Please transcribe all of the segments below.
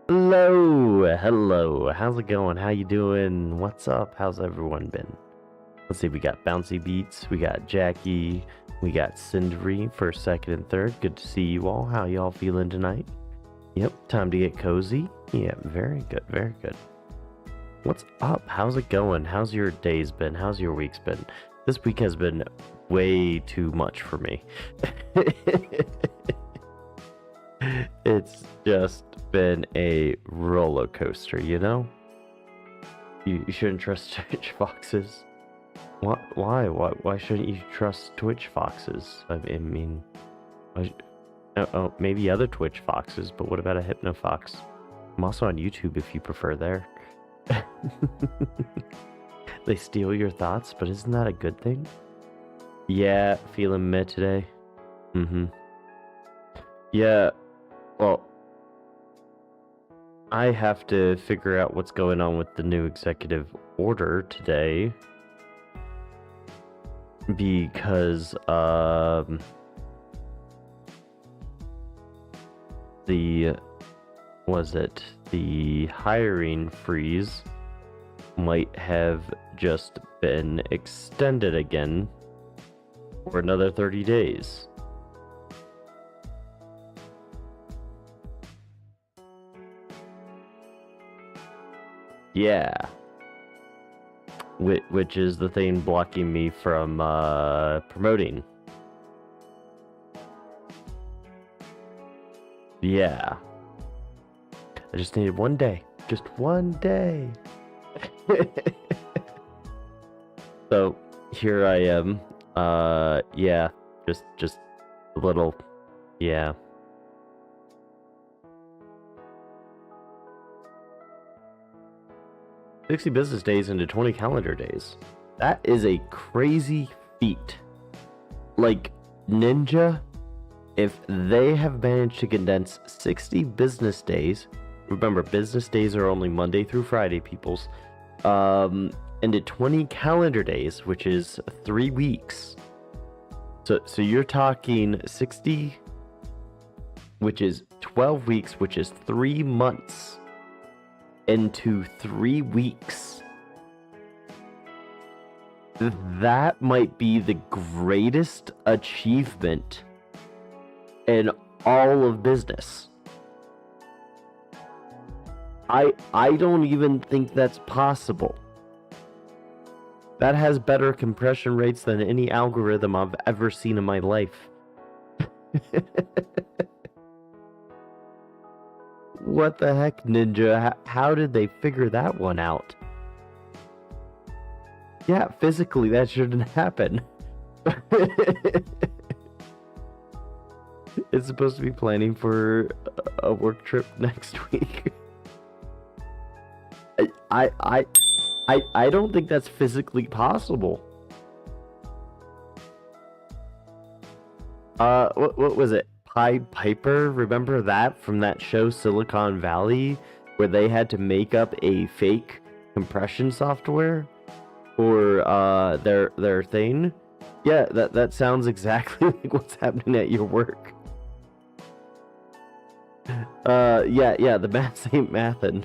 Hello, how's it going? How you doing? What's up? How's everyone been? Let's see, we got Bouncy Beats, we got Jackie, we got Cindery, first, second, and third. Good to see you all. How y'all feeling tonight? Yep, time to get cozy. Yeah, very good, very good. What's up? How's it going? How's your days been? How's your weeks been? This week has been way too much for me. It's just been a roller coaster, you know? You shouldn't trust Twitch foxes. What? Why shouldn't you trust Twitch foxes? I mean, maybe other Twitch foxes, but what about a Hypno Fox? I'm also on YouTube if you prefer there. They steal your thoughts, but isn't that a good thing? Yeah, feeling meh today. Yeah, well, I have to figure out what's going on with the new executive order today. Because, the hiring freeze might have just been extended again for another 30 days. Yeah. Which is the thing blocking me from promoting. Yeah. I just needed one day. Just one day. So here I am. Yeah. Just a little. Yeah. "60 business days into 20 calendar days." That is a crazy feat. Like, Ninja, if they have managed to condense 60 business days, remember, business days are only Monday through Friday, peoples, into 20 calendar days, which is 3 weeks. So you're talking 60, which is 12 weeks, which is 3 months. Into 3 weeks. That might be the greatest achievement in all of business. I don't even think that's possible. That has better compression rates than any algorithm I've ever seen in my life. What the heck, Ninja? How did they figure that one out? Yeah, physically that shouldn't happen. It's supposed to be planning for a work trip next week. I don't think that's physically possible. What was it? Pied Piper, remember that from that show Silicon Valley, where they had to make up a fake compression software for their thing? Yeah, that sounds exactly like what's happening at your work. Yeah, the math ain't mathin'.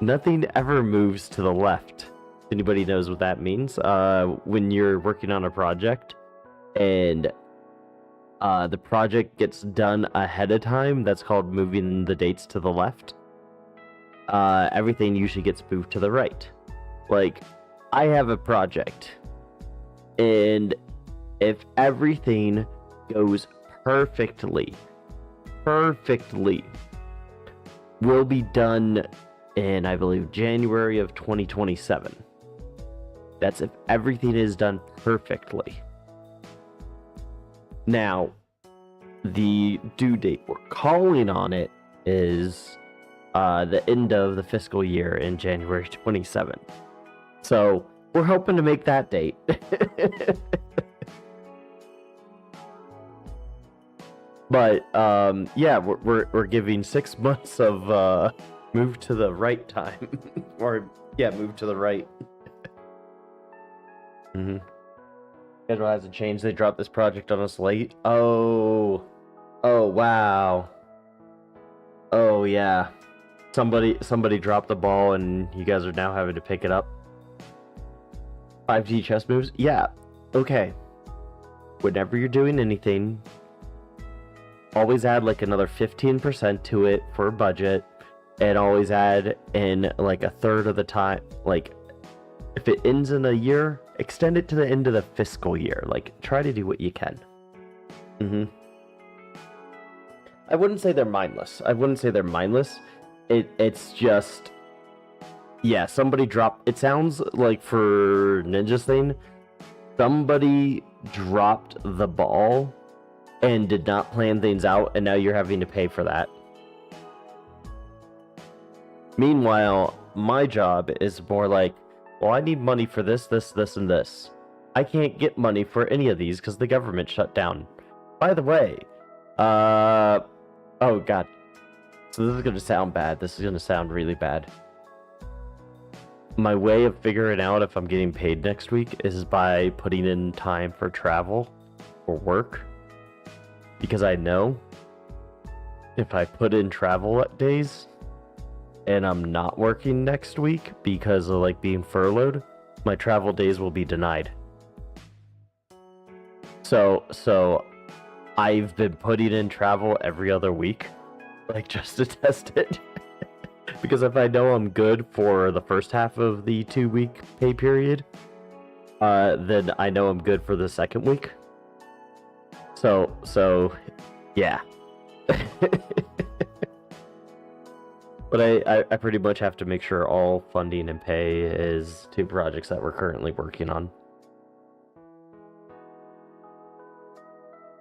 Nothing ever moves to the left. Anybody knows what that means? When you're working on a project and the project gets done ahead of time, that's called moving the dates to the left. Everything usually gets moved to the right. Like, I have a project, and if everything goes perfectly, will be done in, I believe, January of 2027. That's if everything is done perfectly. Now, the due date we're calling on it is the end of the fiscal year in January 27. So we're hoping to make that date. But yeah, we're giving 6 months of move to the right time, or yeah, move to the right. Schedule hasn't changed. They dropped this project on us late. Oh wow. Oh yeah. somebody dropped the ball and you guys are now having to pick it up. 5G chess moves? Yeah. Okay. Whenever you're doing anything, always add like another 15% to it for budget, and always add in like a third of the time. Like, if it ends in a year, extend it to the end of the fiscal year. Like, try to do what you can. I wouldn't say they're mindless. It's just, yeah, somebody dropped. It sounds like for Ninja's thing, somebody dropped the ball and did not plan things out, and now you're having to pay for that. Meanwhile, my job is more like, well, I need money for this, and this. I can't get money for any of these because the government shut down. By the way, oh god. So this is gonna sound bad. This is gonna sound really bad. My way of figuring out if I'm getting paid next week is by putting in time for travel or work. Because I know if I put in travel days and I'm not working next week because of like being furloughed, my travel days will be denied. So I've been putting in travel every other week, like just to test it. Because if I know I'm good for the first half of the 2-week pay period, then I know I'm good for the second week. So yeah. But I pretty much have to make sure all funding and pay is to projects that we're currently working on.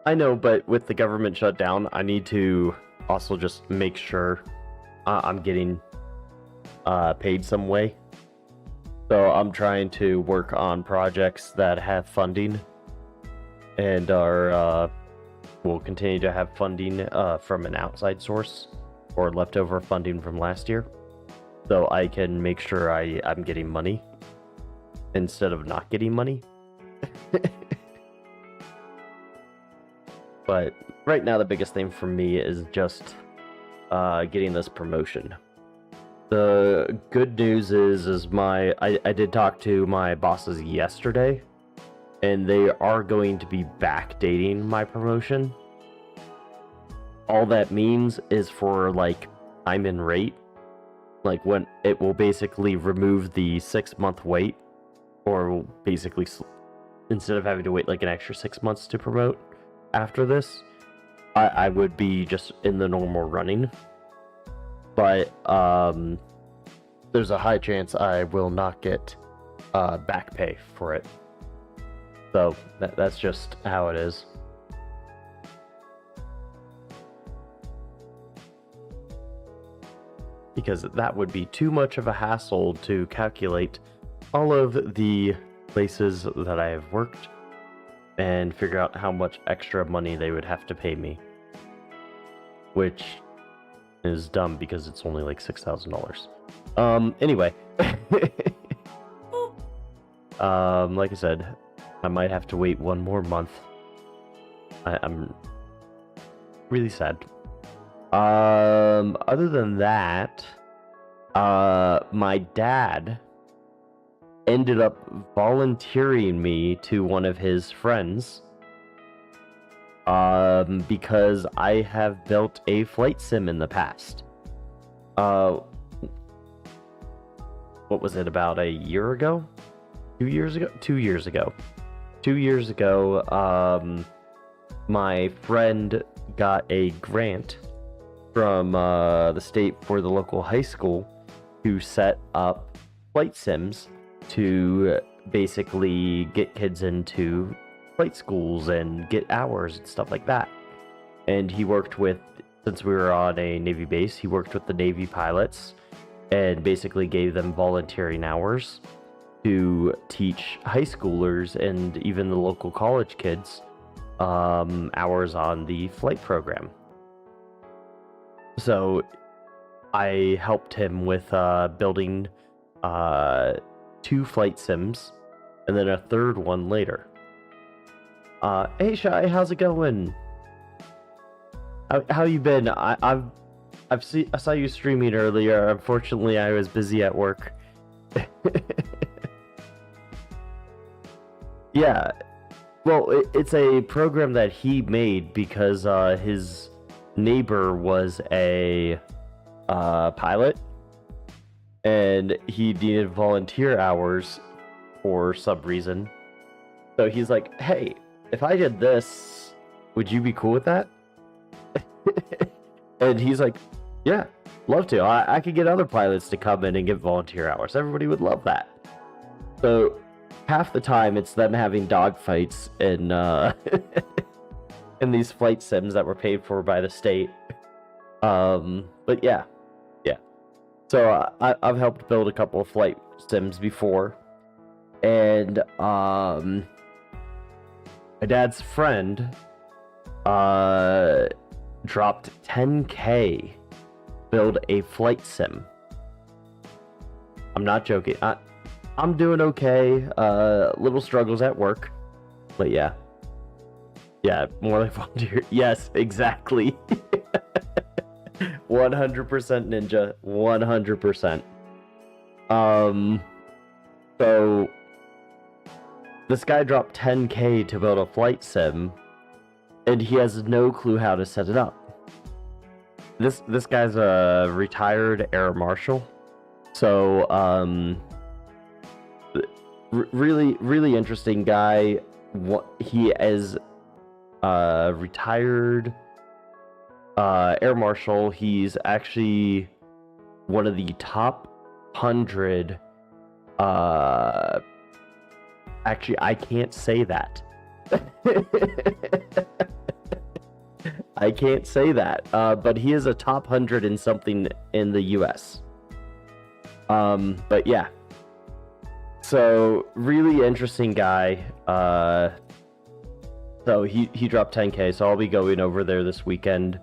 I know, but with the government shutdown, I need to also just make sure I'm getting paid some way. So I'm trying to work on projects that have funding and are will continue to have funding from an outside source or leftover funding from last year, so I can make sure I'm getting money instead of not getting money. But right now the biggest thing for me is just getting this promotion. The good news is I did talk to my bosses yesterday, and they are going to be backdating my promotion. All that means is for like time and rate, like when it will basically remove the 6-month wait, or basically instead of having to wait like an extra 6 months to promote after this, I would be just in the normal running. But there's a high chance I will not get back pay for it. So that's just how it is. Because that would be too much of a hassle to calculate all of the places that I have worked and figure out how much extra money they would have to pay me. Which is dumb because it's only like $6,000. Anyway. Like I said, I might have to wait one more month. I'm really sad. Other than that, my dad ended up volunteering me to one of his friends, because I have built a flight sim in the past. What was it, about a year ago? 2 years ago? 2 years ago. 2 years ago, my friend got a grant from the state for the local high school to set up flight sims to basically get kids into flight schools and get hours and stuff like that. And he worked with, since we were on a Navy base, he worked with the Navy pilots and basically gave them volunteering hours to teach high schoolers and even the local college kids hours on the flight program. So I helped him with building 2 flight sims and then a third one later. Hey Shai, how's it going? How you been? I've I saw you streaming earlier. Unfortunately, I was busy at work. Yeah. Well, it's a program that he made because his neighbor was a pilot, and he needed volunteer hours for some reason. So he's like, "Hey, if I did this, would you be cool with that?" And he's like, "Yeah, love to. I could get other pilots to come in and give volunteer hours. Everybody would love that." So half the time it's them having dogfights in in these flight sims that were paid for by the state. But yeah. So I've helped build a couple of flight sims before, and my dad's friend dropped 10K build a flight sim. I'm not joking. I'm doing okay. Little struggles at work, but yeah, more like volunteer. Yes, exactly. 100% ninja. 100%. So this guy dropped 10K to build a flight sim, and he has no clue how to set it up. This guy's a retired air marshal, so really interesting guy. He is retired air marshal. He's actually one of the top 100. Actually, I can't say that. I can't say that. But he is a top 100 in something in the US. But yeah. So really interesting guy. So he dropped 10K. So I'll be going over there this weekend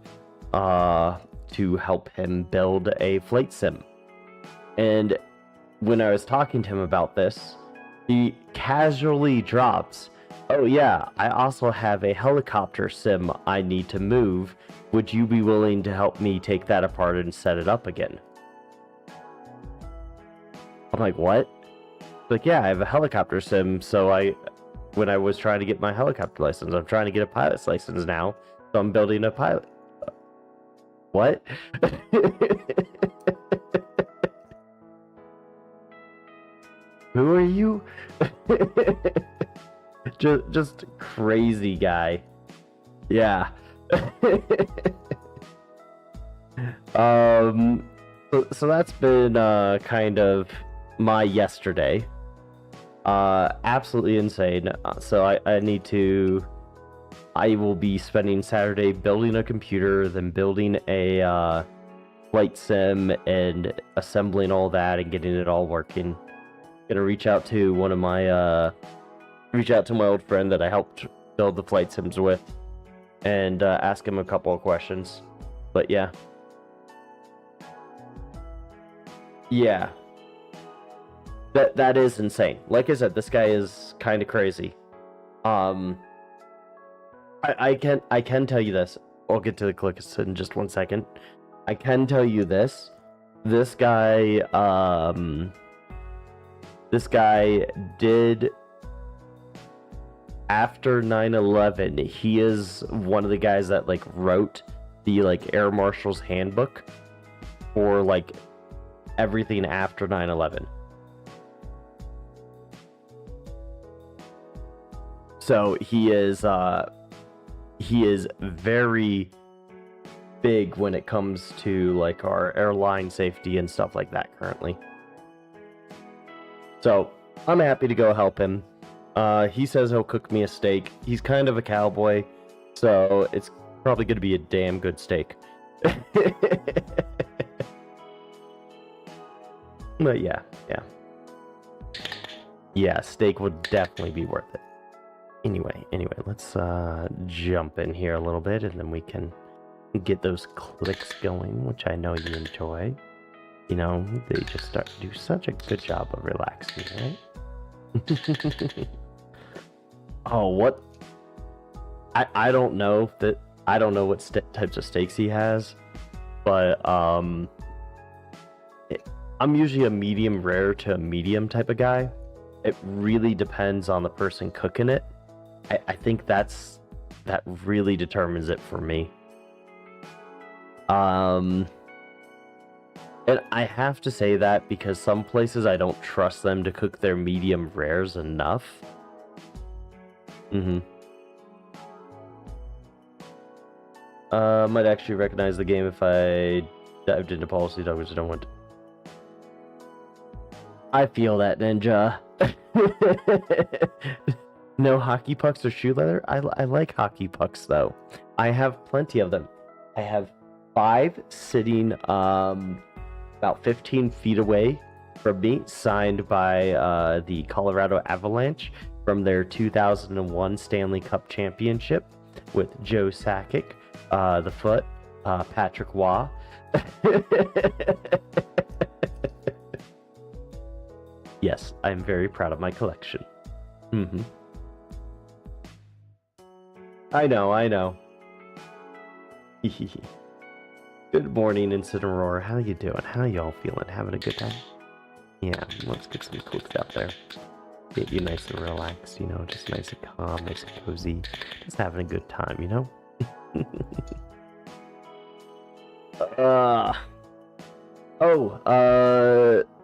to help him build a flight sim. And when I was talking to him about this, he casually drops, "Oh yeah, I also have a helicopter sim I need to move. Would you be willing to help me take that apart and set it up again?" I'm like, "What?" Like, "Yeah, I have a helicopter sim, so when I was trying to get my helicopter license, I'm trying to get a pilot's license now, so I'm building a pilot." What? Who are you? just crazy guy. Yeah. So that's been kind of my yesterday. Absolutely insane. So I will be spending Saturday building a computer, then building a flight sim and assembling all that and getting it all working. Gonna reach out to my old friend that I helped build the flight sims with and ask him a couple of questions. But yeah. That is insane. Like I said, this guy is kind of crazy. I can tell you this. I'll get to the clicks in just 1 second. I can tell you this. This guy did, after 9/11, he is one of the guys that like wrote the like Air Marshal's handbook for like everything after 9/11. So he is very big when it comes to like our airline safety and stuff like that currently. So I'm happy to go help him. He says he'll cook me a steak. He's kind of a cowboy, so it's probably going to be a damn good steak. But yeah, steak would definitely be worth it. Anyway, let's jump in here a little bit, and then we can get those clicks going, which I know you enjoy. You know, they just do such a good job of relaxing, right? Oh, what? I don't know what types of steaks he has, but I'm usually a medium rare to a medium type of guy. It really depends on the person cooking it. I think that really determines it for me. And I have to say that because some places I don't trust them to cook their medium rares enough. Might actually recognize the game if I dived into Policy Dog, which I don't want. I feel that, Ninja. No hockey pucks or shoe leather? I like hockey pucks, though. I have plenty of them. I have 5 sitting about 15 feet away from me, signed by the Colorado Avalanche from their 2001 Stanley Cup Championship with Joe Sakic, the Foot, Patrick Waugh. Yes, I'm very proud of my collection. I know. Good morning, Instant Aurora. How you doing? How y'all feeling? Having a good time? Yeah, let's get some cool stuff there. Get you nice and relaxed, you know, just nice and calm, nice and cozy. Just having a good time, you know?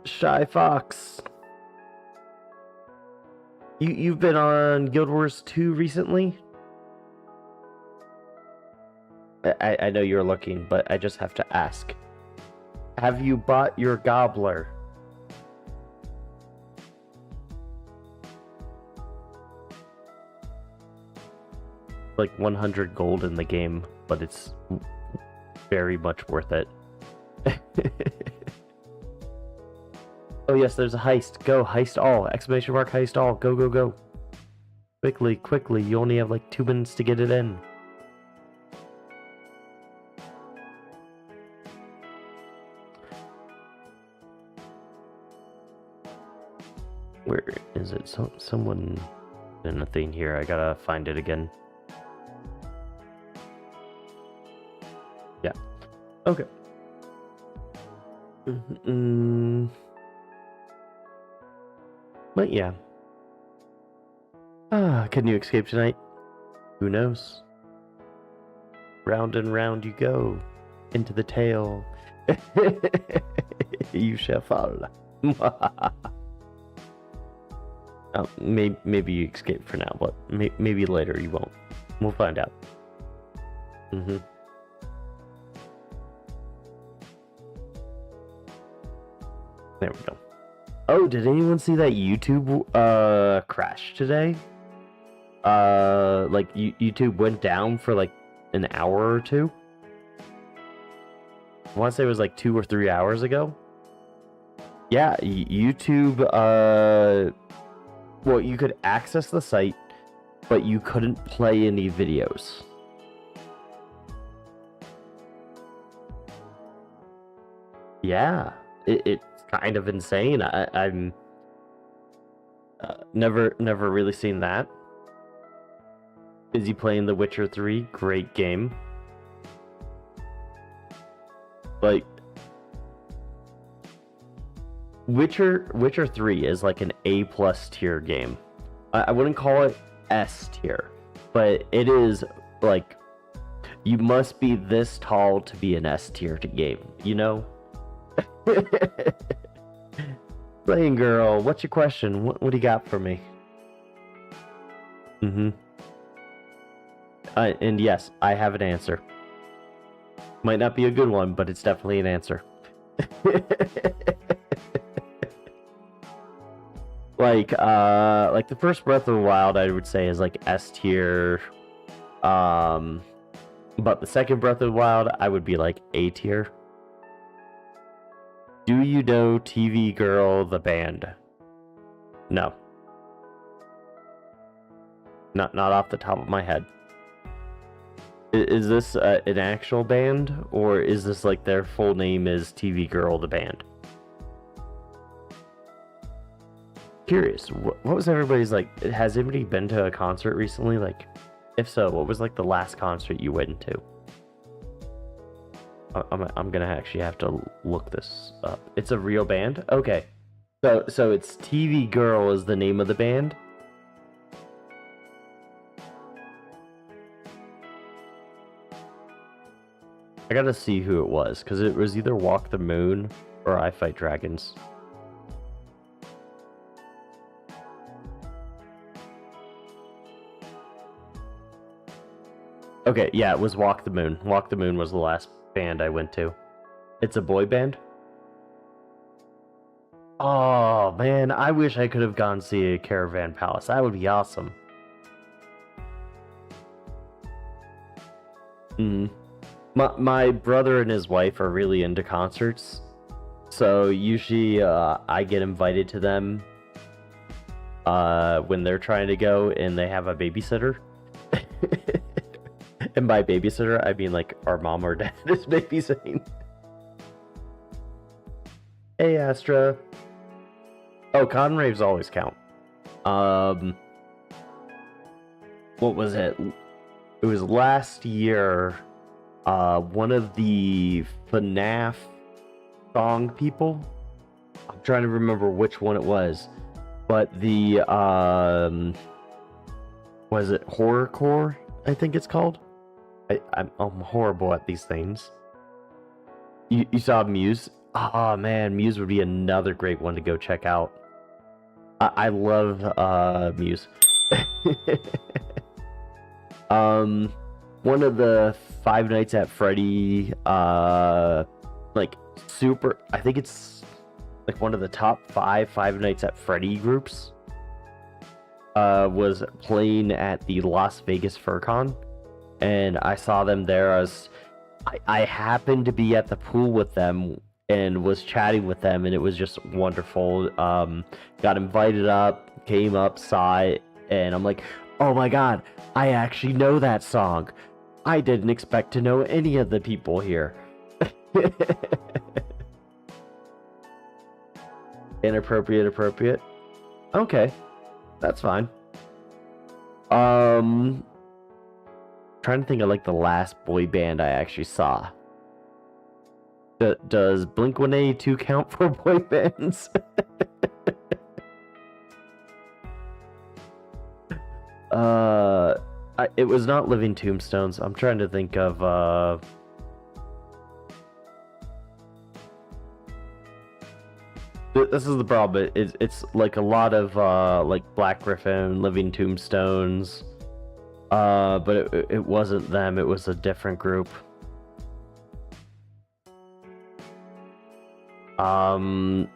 Shy Fox. You've been on Guild Wars 2 recently? I know you're looking, but I just have to ask. Have you bought your gobbler? Like 100 gold in the game, but it's very much worth it. Oh yes, there's a heist. Go, heist all! Exclamation mark, heist all! Go, go, go! Quickly, you only have like 2 minutes to get it in. Where is it? Someone in a thing here. I gotta find it again. Yeah. Okay. But yeah. Can you escape tonight? Who knows? Round and round you go. Into the tail. You shall fall. Maybe you escape for now, but maybe later you won't. We'll find out. There we go. Oh, did anyone see that YouTube crash today? Like YouTube went down for like an hour or 2. I want to say it was like 2 or 3 hours ago. Yeah, YouTube, well, you could access the site, but you couldn't play any videos. Yeah, it's kind of insane. I'm never really seen that. Busy playing The Witcher 3, great game. Like, Witcher 3 is like an A+ tier game. I wouldn't call it S tier, but it is like, you must be this tall to be an S tier to game, you know? Playing girl, what's your question? What do you got for me? And yes, I have an answer. Might not be a good one, but it's definitely an answer. Like the first Breath of the Wild, I would say, is like S tier. But the second Breath of the Wild, I would be like A tier. Do you know TV Girl, the band? No. Not off the top of my head. Is this an actual band, or is this like their full name is TV Girl, the band? Curious, what was everybody's like? Has anybody been to a concert recently? Like, if so, what was like the last concert you went to? I'm gonna actually have to look this up. It's a real band? Okay. So it's TV Girl is the name of the band? I gotta see who it was, because it was either Walk the Moon or I Fight Dragons. Okay, yeah, it was Walk the Moon. Walk the Moon was the last band I went to. It's a boy band? Oh, man, I wish I could have gone see a Caravan Palace. That would be awesome. My brother and his wife are really into concerts, so usually I get invited to them when they're trying to go and they have a babysitter. And by babysitter, I mean like our mom or dad is babysitting. Hey, Astra. Oh, con raves always count. What was it? It was last year. One of the FNAF song people. I'm trying to remember which one it was, but the was it horrorcore? I think it's called. I'm horrible at these things. You saw Muse? Oh man, Muse would be another great one to go check out. I love Muse. One of the Five Nights at Freddy, like super. I think it's like one of the top Five Nights at Freddy groups. Was playing at the Las Vegas FurCon, and I saw them there. I happened to be at the pool with them and was chatting with them, and it was just wonderful. Got invited up, came up, saw it, and I'm like, oh my god, I actually know that song. I didn't expect to know any of the people here. Appropriate. Okay, that's fine. Trying to think of like the last boy band I actually saw. Does Blink-182 count for boy bands? It was not Living Tombstones. I'm trying to think of this is the problem. It's like a lot of like Black Griffin, Living Tombstones. But it wasn't them. It was a different group. Was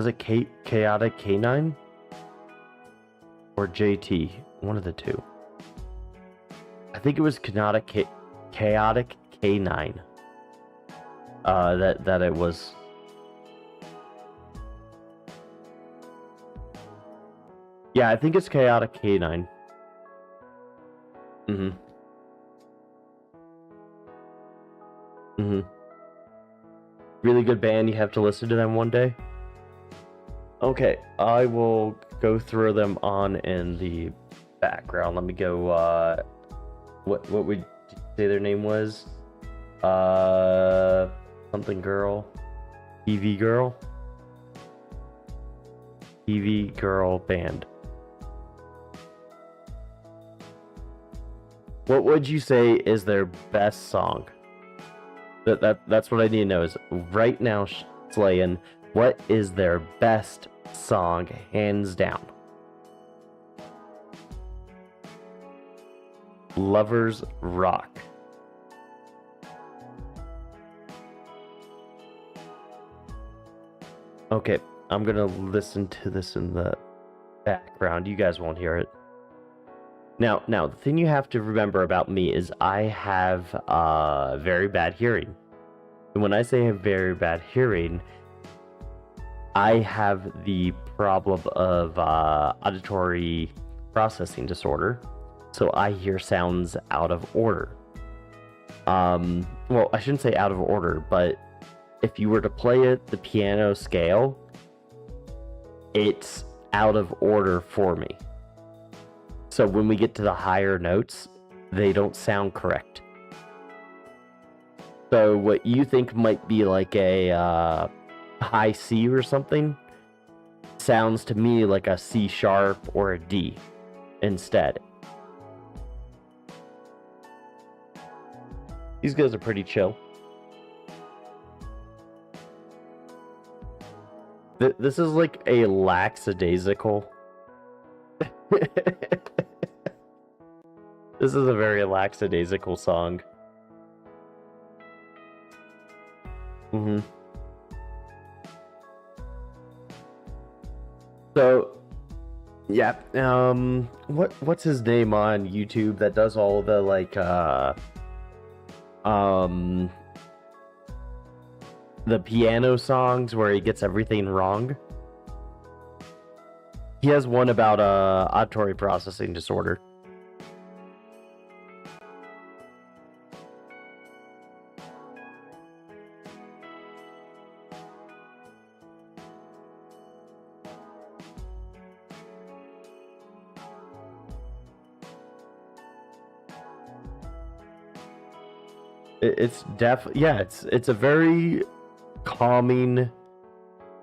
it Chaotic K9? Or JT? One of the two. I think it was Chaotic K9. That it was. Yeah, I think it's Chaotic K9. Really good band. You have to listen to them one day. Okay, I will go throw them on in the background. Let me go. What would you say their name was? Something girl. TV girl. TV girl band. What would you say is their best song? That's what I need to know is right now, Slayin, what is their best song, hands down? Lovers Rock. Okay, I'm gonna listen to this in the background. You guys won't hear it. Now, the thing you have to remember about me is I have very bad hearing. And when I say I have very bad hearing, I have the problem of auditory processing disorder. So I hear sounds out of order. Well, I shouldn't say out of order, but if you were to play it the piano scale, it's out of order for me. So when we get to the higher notes, they don't sound correct. So what you think might be like a high C or something sounds to me like a C sharp or a D instead. These guys are pretty chill. This is like a lackadaisical. This is a very lackadaisical song. So, yeah. What's his name on YouTube that does all the like the piano songs where he gets everything wrong? He has one about auditory processing disorder. It's definitely, yeah, it's a very calming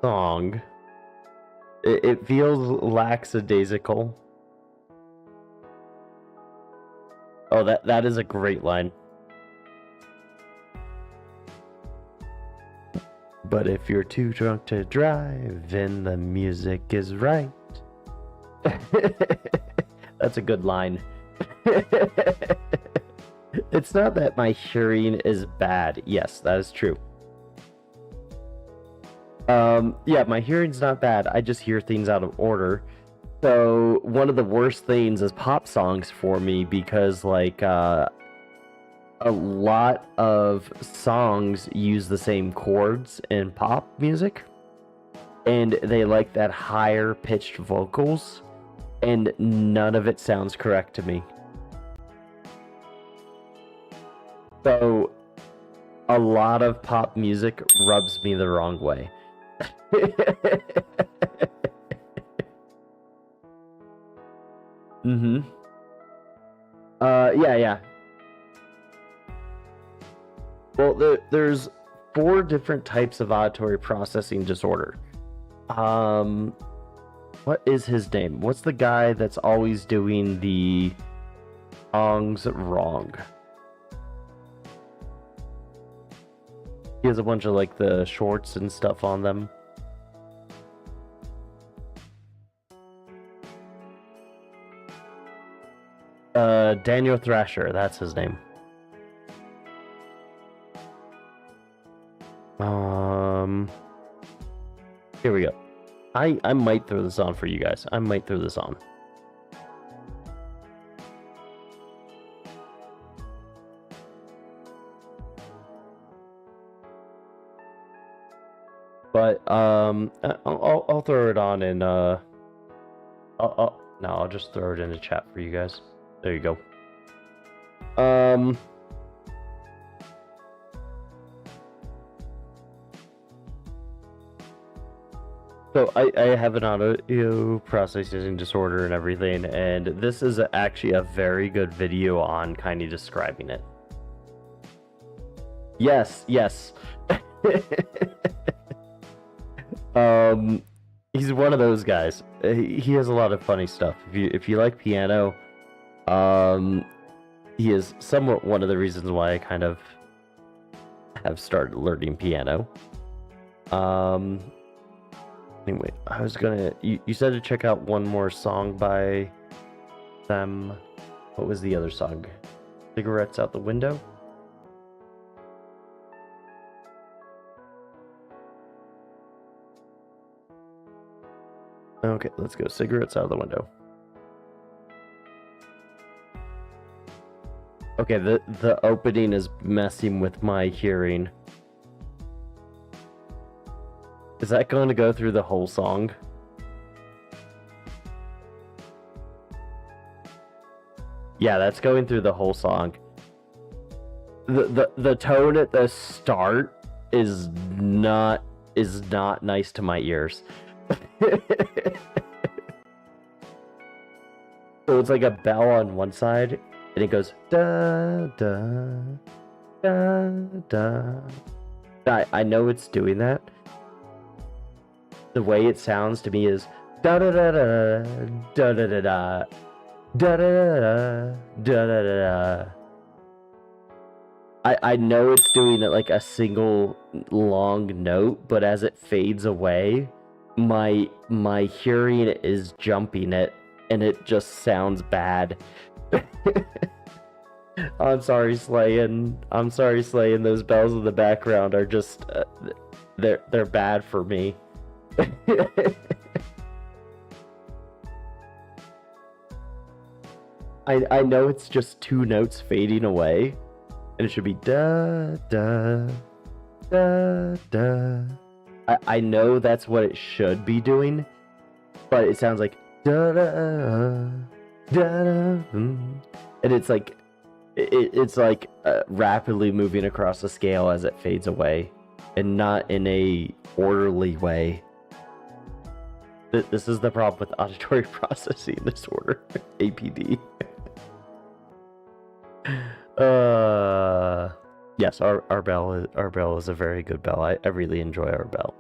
song. It feels lackadaisical. Oh, that is a great line. But if you're too drunk to drive, then the music is right. That's a good line. It's not that my hearing is bad. Yes, that is true. Yeah, my hearing's not bad. I just hear things out of order. So one of the worst things is pop songs for me because like a lot of songs use the same chords in pop music, and they like that higher pitched vocals, and none of it sounds correct to me. So a lot of pop music rubs me the wrong way. Yeah. Well, there's 4 different types of auditory processing disorder. What is his name? What's the guy that's always doing the songs wrong? He has a bunch of like the shorts and stuff on them. Daniel Thrasher, that's his name. Here we go. I might throw this on for you guys. I might throw this on. But I'll throw it on and no, I'll just throw it in the chat for you guys. There you go. So I have an audio processing disorder and everything, and this is actually a very good video on kind of describing it. Yes. He's one of those guys. He has a lot of funny stuff. If you like piano, he is somewhat one of the reasons why I kind of have started learning piano. Anyway, I was gonna... You said to check out one more song by them. What was the other song? Cigarettes Out the Window? Okay, let's go. Cigarettes Out the Window. Okay, the opening is messing with my hearing. Is that going to go through the whole song? Yeah, that's going through the whole song. The tone at the start is not nice to my ears. So it's like a bell on one side, and it goes da da Da, da. I know it's doing that. The way it sounds to me is da da da da da da da da da da da da da da. I know it's doing it like a single long note, but as it fades away, my hearing is jumping it, and it just sounds bad. I'm sorry, Slayin. I'm sorry, Slayin. Those bells in the background are just they're bad for me. I know it's just two notes fading away, and it should be da da da da. I know that's what it should be doing, but it sounds like da da da da, and it's like it's like rapidly moving across the scale as it fades away, and not in a orderly way. This is the problem with auditory processing disorder, APD. Yes, our bell is a very good bell. I really enjoy our bell.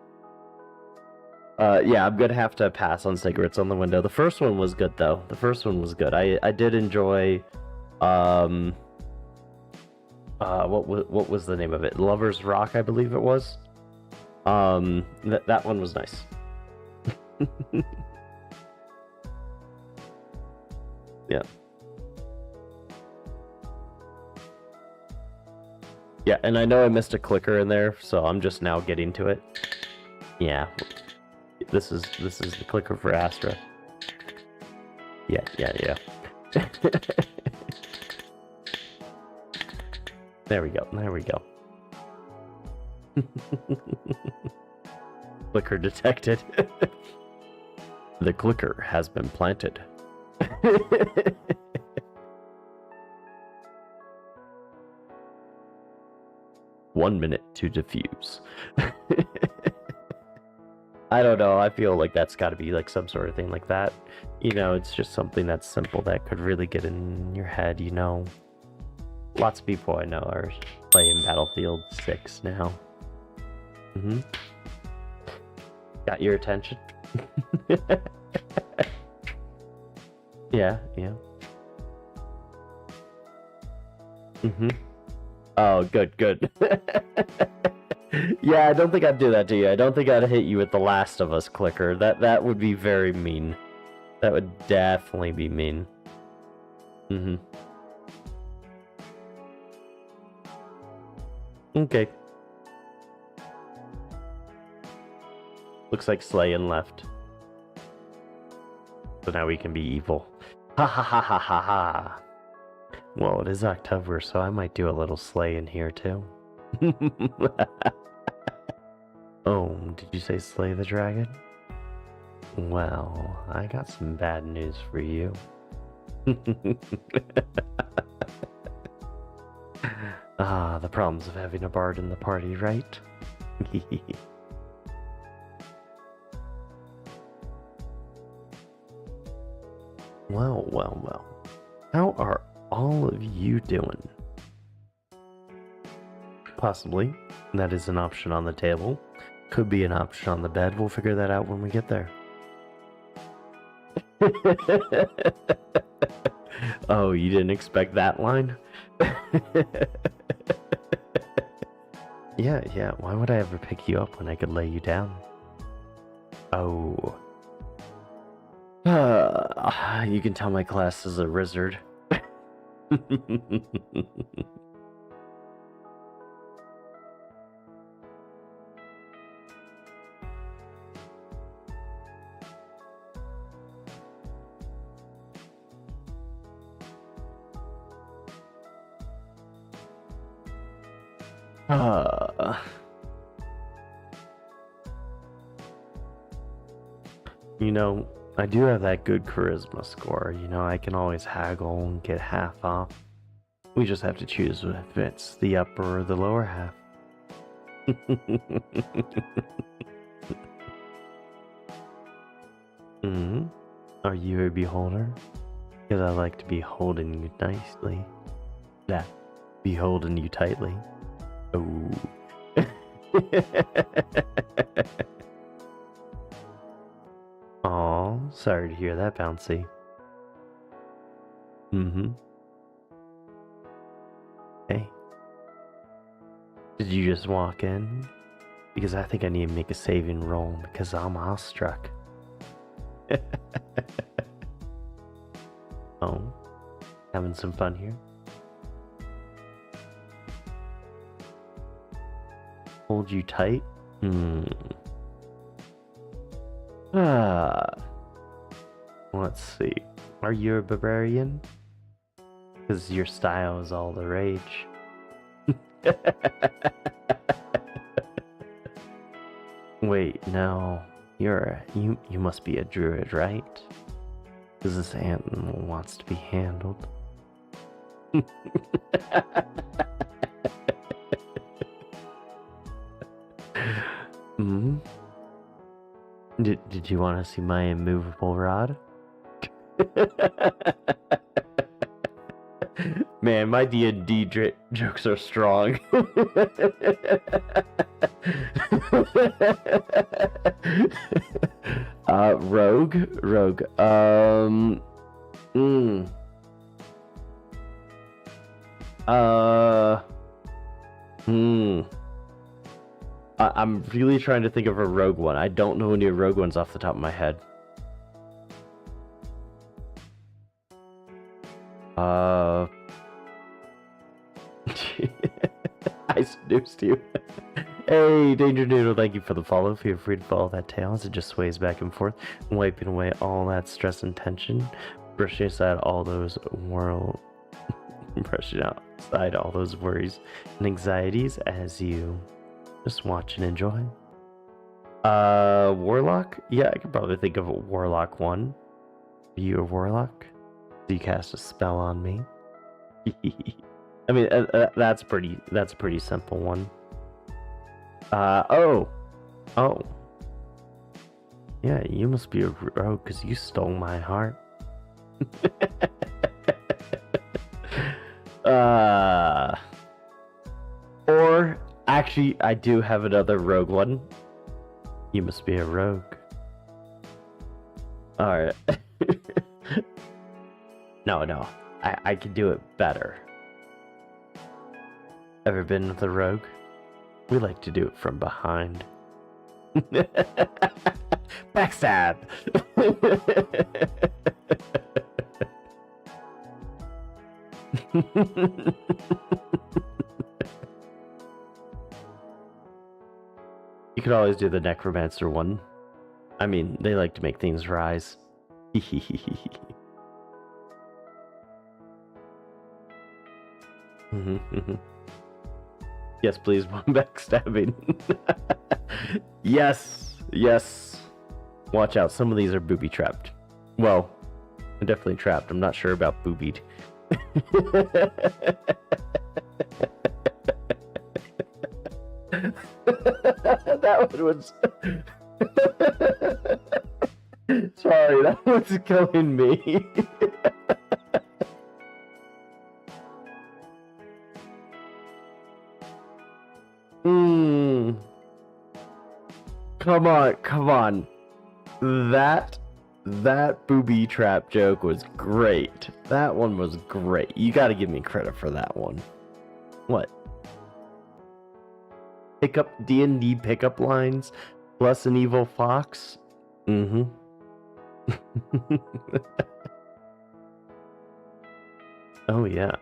Yeah, I'm gonna have to pass on cigarettes on the window. The first one was good though. The first one was good. I did enjoy what was the name of it? Lover's Rock, I believe it was. That one was nice. Yeah. Yeah, and I know I missed a clicker in there, so I'm just now getting to it. Yeah. This is the clicker for Astra. Yeah. There we go. Clicker detected. The clicker has been planted. 1 minute to defuse. I don't know. I feel like that's got to be like some sort of thing like that. You know, it's just something that's simple that could really get in your head, you know. Lots of people I know are playing Battlefield 6 now. Got your attention? Yeah. Oh, good. Yeah, I don't think I'd do that to you. I don't think I'd hit you with the Last of Us clicker. That would be very mean. That would definitely be mean. Okay. Looks like Slayin left. So now we can be evil. Ha ha ha ha ha ha. Well, it is October, so I might do a little slay in here too. Oh, did you say slay the dragon? Well, I got some bad news for you. Ah, the problems of having a bard in the party, right? Well. How are all of you doing? Possibly. That is an option on the table. Could be an option on the bed. We'll figure that out when we get there. Oh, you didn't expect that line? Yeah. Why would I ever pick you up when I could lay you down? Oh. You can tell my class is a wizard. You know, I do have that good charisma score. You know, I can always haggle and get half off. We just have to choose if it's the upper or the lower half. Are you a beholder? Because I like to be holding you nicely. Yeah, be holding you tightly. Oh. Oh, sorry to hear that, Bouncy. Mm-hmm. Hey. Did you just walk in? Because I think I need to make a saving roll because I'm awestruck. Oh. Having some fun here? Hold you tight? Let's see. Are you a barbarian? Because your style is all the rage. Wait, no. You must be a druid, right? Because this animal wants to be handled. Hmm? Did you want to see my immovable rod? Man, my D&D jokes are strong. Rogue. I'm really trying to think of a rogue one. I don't know any rogue ones off the top of my head. I snoozed you. Hey, Danger Noodle, thank you for the follow. Feel free to follow that tail as it just sways back and forth, wiping away all that stress and tension, brushing aside all those worries and anxieties as you just watch and enjoy. Warlock? Yeah, I could probably think of a Warlock one. Are you a Warlock? So you cast a spell on me? I mean, that's a pretty simple one. Oh. Yeah, you must be a rogue because you stole my heart. Or, actually, I do have another rogue one. You must be a rogue. Alright. No. I can do it better. Ever been with a rogue? We like to do it from behind. Backstab! You could always do the necromancer one. I mean, they like to make things rise. Yes, please, one backstabbing. Yes. Watch out, some of these are booby trapped. Well, definitely trapped. I'm not sure about boobied. That one was... Sorry, that one's killing me. Come on. That booby trap joke was great. That one was great. You gotta give me credit for that one. What? D&D pickup lines plus an evil fox? Mm-hmm. Oh yeah.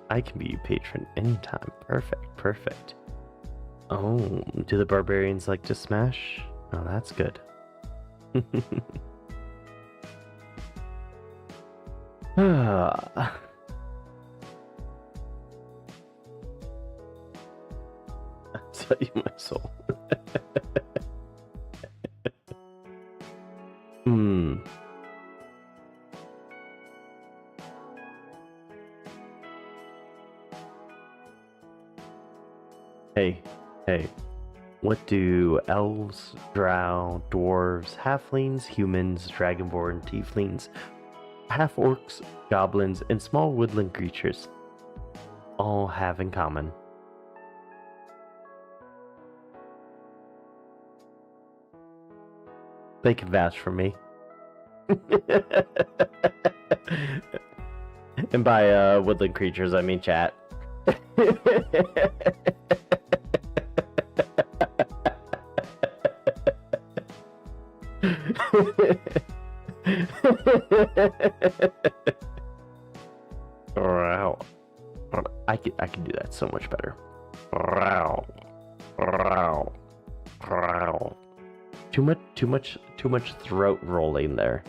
I can be your patron anytime. Perfect. Oh, do the barbarians like to smash? Oh, that's good. I'll tell you my soul. Hey, what do elves, drow, dwarves, halflings, humans, dragonborn, tieflings, half-orcs, goblins, and small woodland creatures all have in common? They can vouch for me. And by woodland creatures, I mean chat. Wow. I can do that so much better. Too much throat rolling there.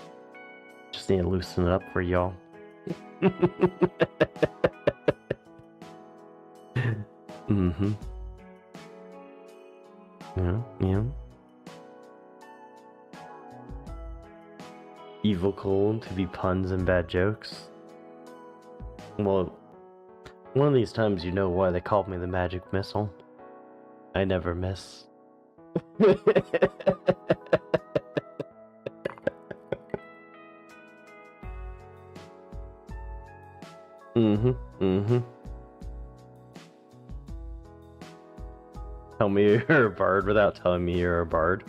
Just need to loosen it up for y'all. Mm-hmm. Yeah. Evil cold to be puns and bad jokes. Well, one of these times you know why they called me the magic missile. I never miss. Mm-hmm. Tell me you're a bard without telling me you're a bard.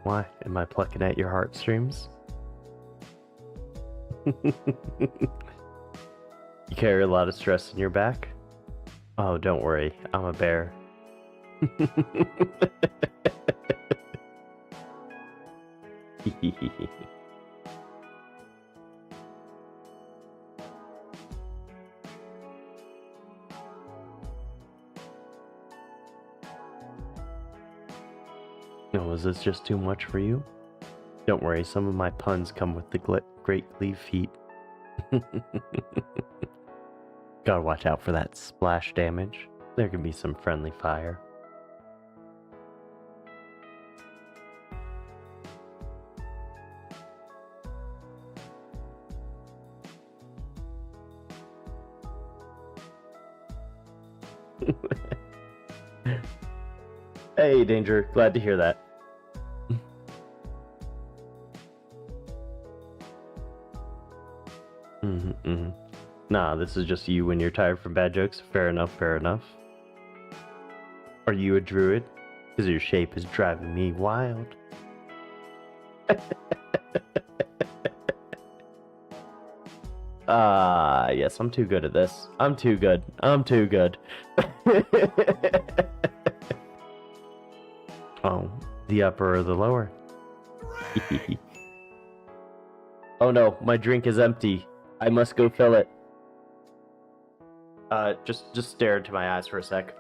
Why? Am I plucking at your heartstrings? You carry a lot of stress in your back? Oh, don't worry. I'm a bear. No, is this just too much for you? Don't worry, some of my puns come with the great glee feat. Gotta watch out for that splash damage. There can be some friendly fire. Hey, Danger. Glad to hear that. Nah, this is just you when you're tired from bad jokes. Fair enough, fair enough. Are you a druid? Because your shape is driving me wild. Yes, I'm too good at this. I'm too good. Oh, the upper or the lower? Oh no, my drink is empty. I must go fill it. Just stare into my eyes for a sec.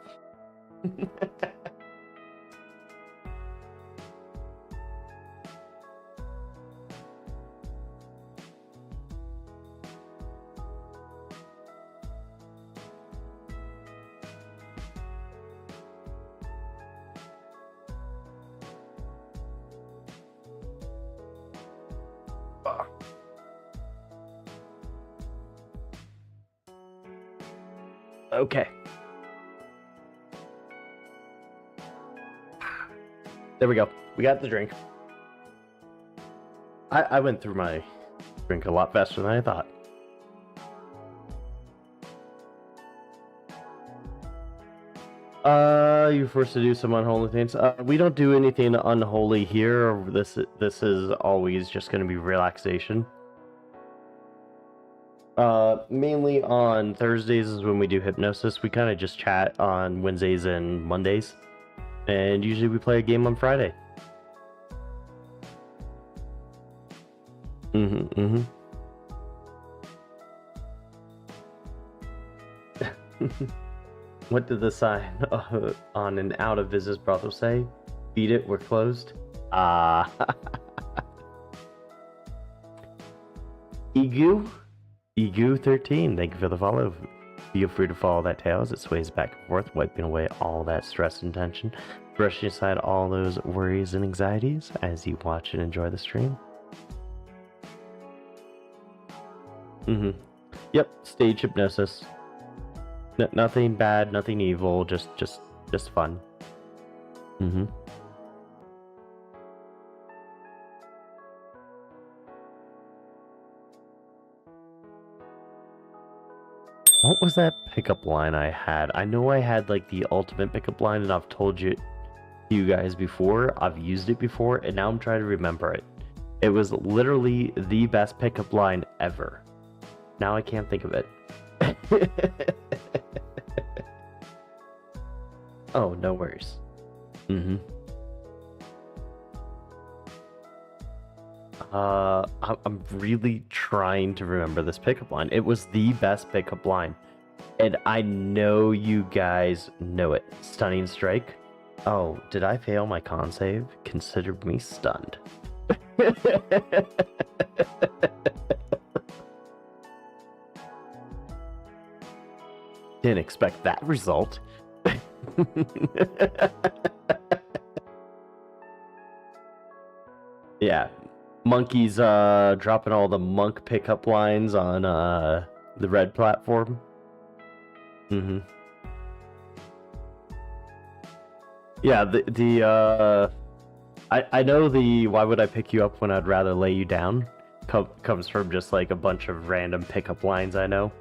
Okay. There we go. We got the drink. I went through my drink a lot faster than I thought. You're forced to do some unholy things. We don't do anything unholy here. This is always just going to be relaxation. Mainly on Thursdays is when we do hypnosis. We kind of just chat on Wednesdays and Mondays. And usually we play a game on Friday. What did the sign on an out of business brothel say? Beat it, we're closed. Egu13, thank you for the follow. Feel free to follow that tail as it sways back and forth, wiping away all that stress and tension, brushing aside all those worries and anxieties as you watch and enjoy the stream. Yep, stage hypnosis. Nothing bad, nothing evil, just fun. What was that pickup line I had? I know I had like the ultimate pickup line, and I've told you you guys before. I've used it before, and now I'm trying to remember it. It was literally the best pickup line ever. Now I can't think of it. Oh, no worries. I'm really trying to remember this pickup line. It was the best pickup line. And I know you guys know it. Stunning strike. Oh, did I fail my con save? Consider me stunned. Didn't expect that result. Yeah. Monkey's dropping all the monk pickup lines on the red platform. Yeah, I know the why would I pick you up when I'd rather lay you down comes from just like a bunch of random pickup lines I know.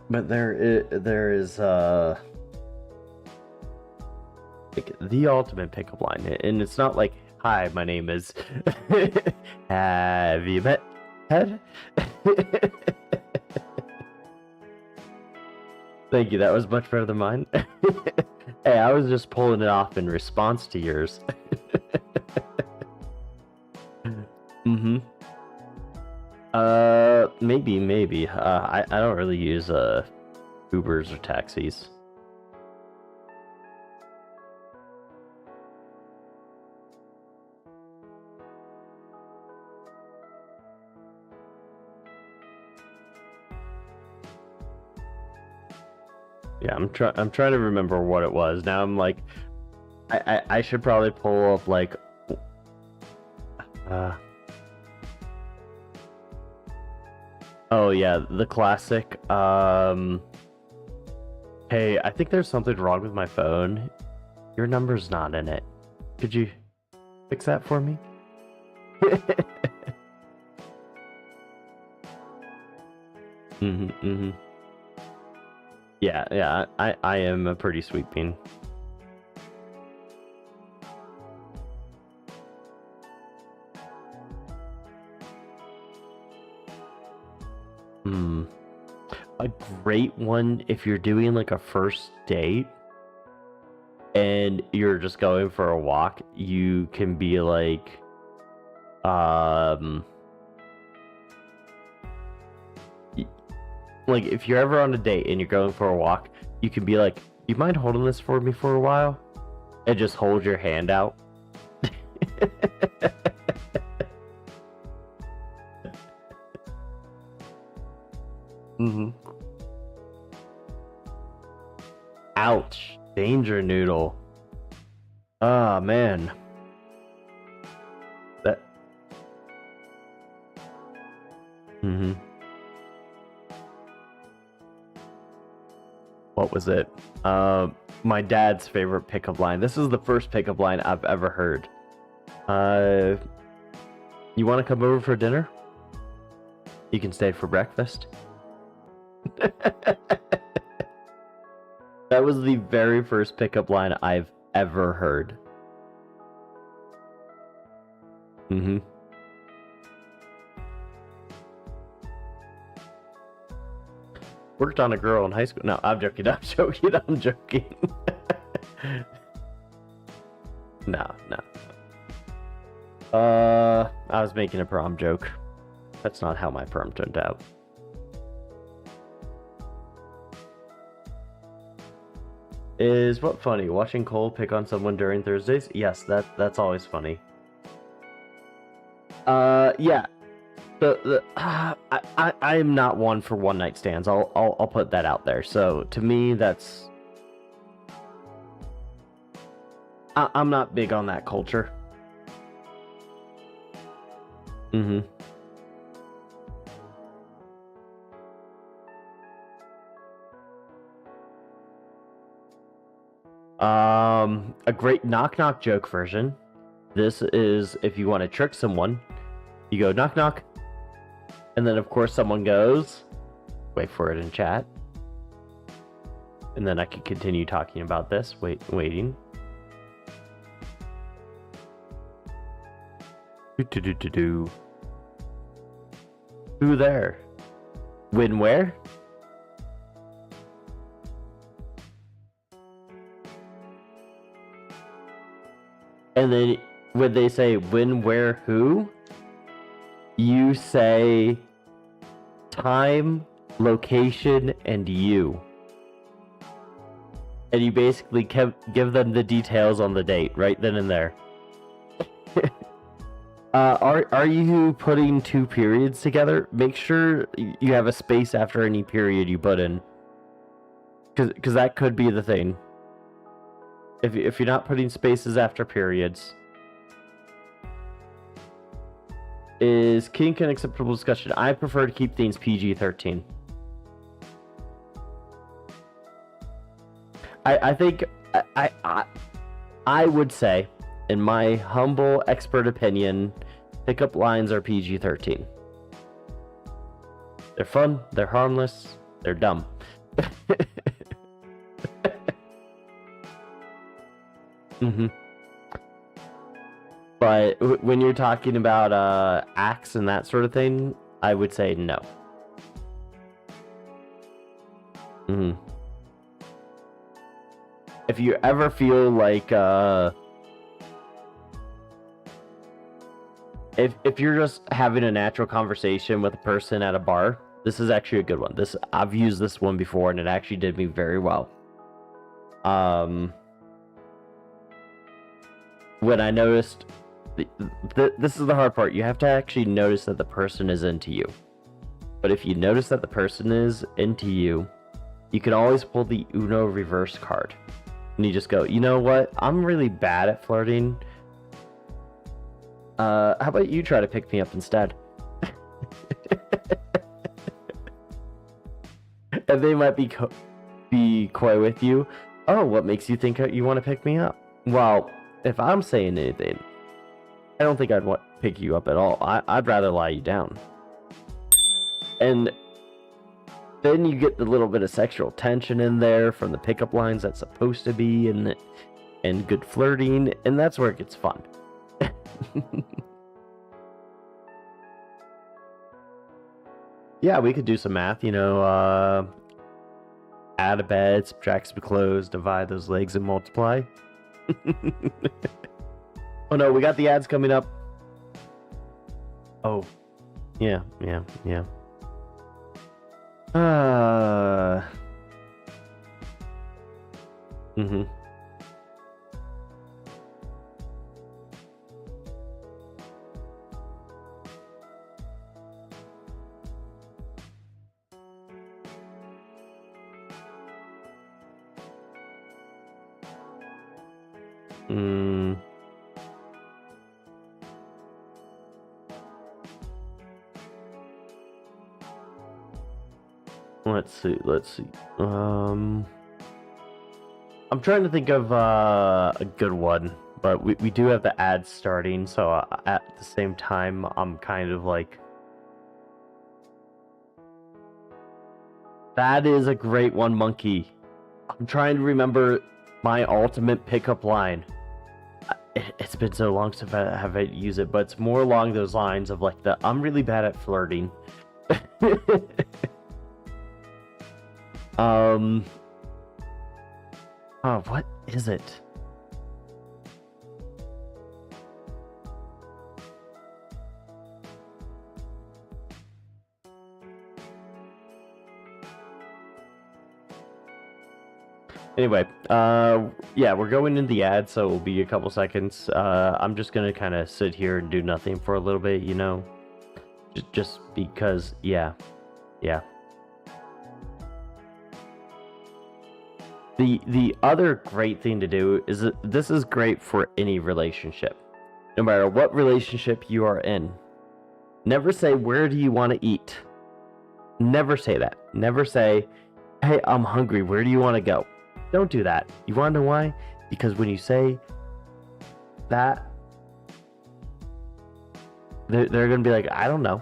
But there is like the ultimate pickup line, and it's not like, "Hi, my name is." Have you met Ted? Thank you. That was much better than mine. Hey, I was just pulling it off in response to yours. Maybe. I don't really use Ubers or taxis. Yeah, I'm trying to remember what it was. Now I'm like, I should probably pull up like, oh yeah, the classic. Hey, I think there's something wrong with my phone. Your number's not in it. Could you fix that for me? Yeah, I am a pretty sweet bean. A great one if you're doing like a first date and you're just going for a walk, you can be like, like if you're ever on a date and you're going for a walk, you can be like, "You mind holding this for me for a while?" And just hold your hand out. Ouch. Danger noodle. Ah, man. That. What was it? My dad's favorite pickup line. This is the first pickup line I've ever heard. You want to come over for dinner? You can stay for breakfast. That was the very first pickup line I've ever heard. Worked on a girl in high school. No, I'm joking. No. I was making a prom joke. That's not how my prom turned out. Is what funny? Watching Cole pick on someone during Thursdays? Yes, that's always funny. Yeah. I am not one for one night stands. I'll put that out there. So to me, that's I'm not big on that culture. A great knock knock joke version. This is if you want to trick someone, you go knock knock, and then of course someone goes, wait for it in chat. And then I could continue talking about this. Waiting. Who there? When where? And then when they say when, where, who, you say time, location, and you. And you basically give them the details on the date right then and there. Are you putting two periods together? Make sure you have a space after any period you put in. Because that could be the thing. If you're not putting spaces after periods. Is kink an acceptable discussion? I prefer to keep things PG-13. I think I would say, in my humble expert opinion, pickup lines are PG-13. They're fun, they're harmless, they're dumb. But when you're talking about acts and that sort of thing, I would say no. If you ever feel like if you're just having a natural conversation with a person at a bar, this is actually a good one. I've used this one before and it actually did me very well. When I noticed this is the hard part. You have to actually notice that the person is into you. But if you notice that the person is into you, you can always pull the Uno reverse card. And you just go, you know what? I'm really bad at flirting. How about you try to pick me up instead? And they might be coy with you. Oh, what makes you think you want to pick me up? Well, if I'm saying anything, I don't think I'd want to pick you up at all. I'd rather lie you down. And then you get the little bit of sexual tension in there from the pickup lines that's supposed to be, and good flirting, and that's where it gets fun. Yeah, we could do some math, add a bed, subtract some clothes, divide those legs, and multiply. Oh no, we got the ads coming up. Oh, yeah. Let's see. I'm trying to think of a good one, but we do have the ads starting, so at the same time, I'm kind of like, that is a great one, Monkey. I'm trying to remember my ultimate pickup line. It's been so long since I haven't used it, but it's more along those lines of like I'm really bad at flirting. Oh, what is it? Anyway, yeah, we're going in the ad, so it'll be a couple seconds. I'm just gonna kind of sit here and do nothing for a little bit, just because, yeah. The other great thing to do is that this is great for any relationship, no matter what relationship you are in. Never say, where do you want to eat? Never say that. Never say, hey, I'm hungry, where do you want to go? Don't do that. You want to know why? Because when you say that, they're going to be like, I don't know.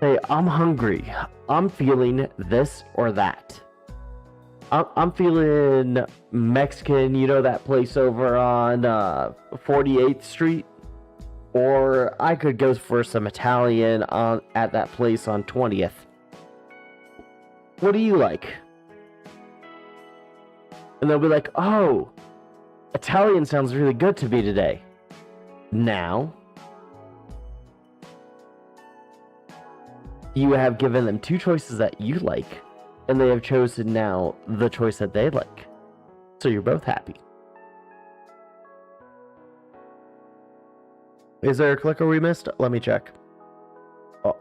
Say, I'm hungry. I'm feeling this or that. I'm feeling Mexican, you know that place over on 48th Street? Or I could go for some Italian at that place on 20th. What do you like? And they'll be like, oh, Italian sounds really good to me today. Now, you have given them two choices that you like, and they have chosen now the choice that they like. So you're both happy. Is there a clicker we missed? Let me check. Oh.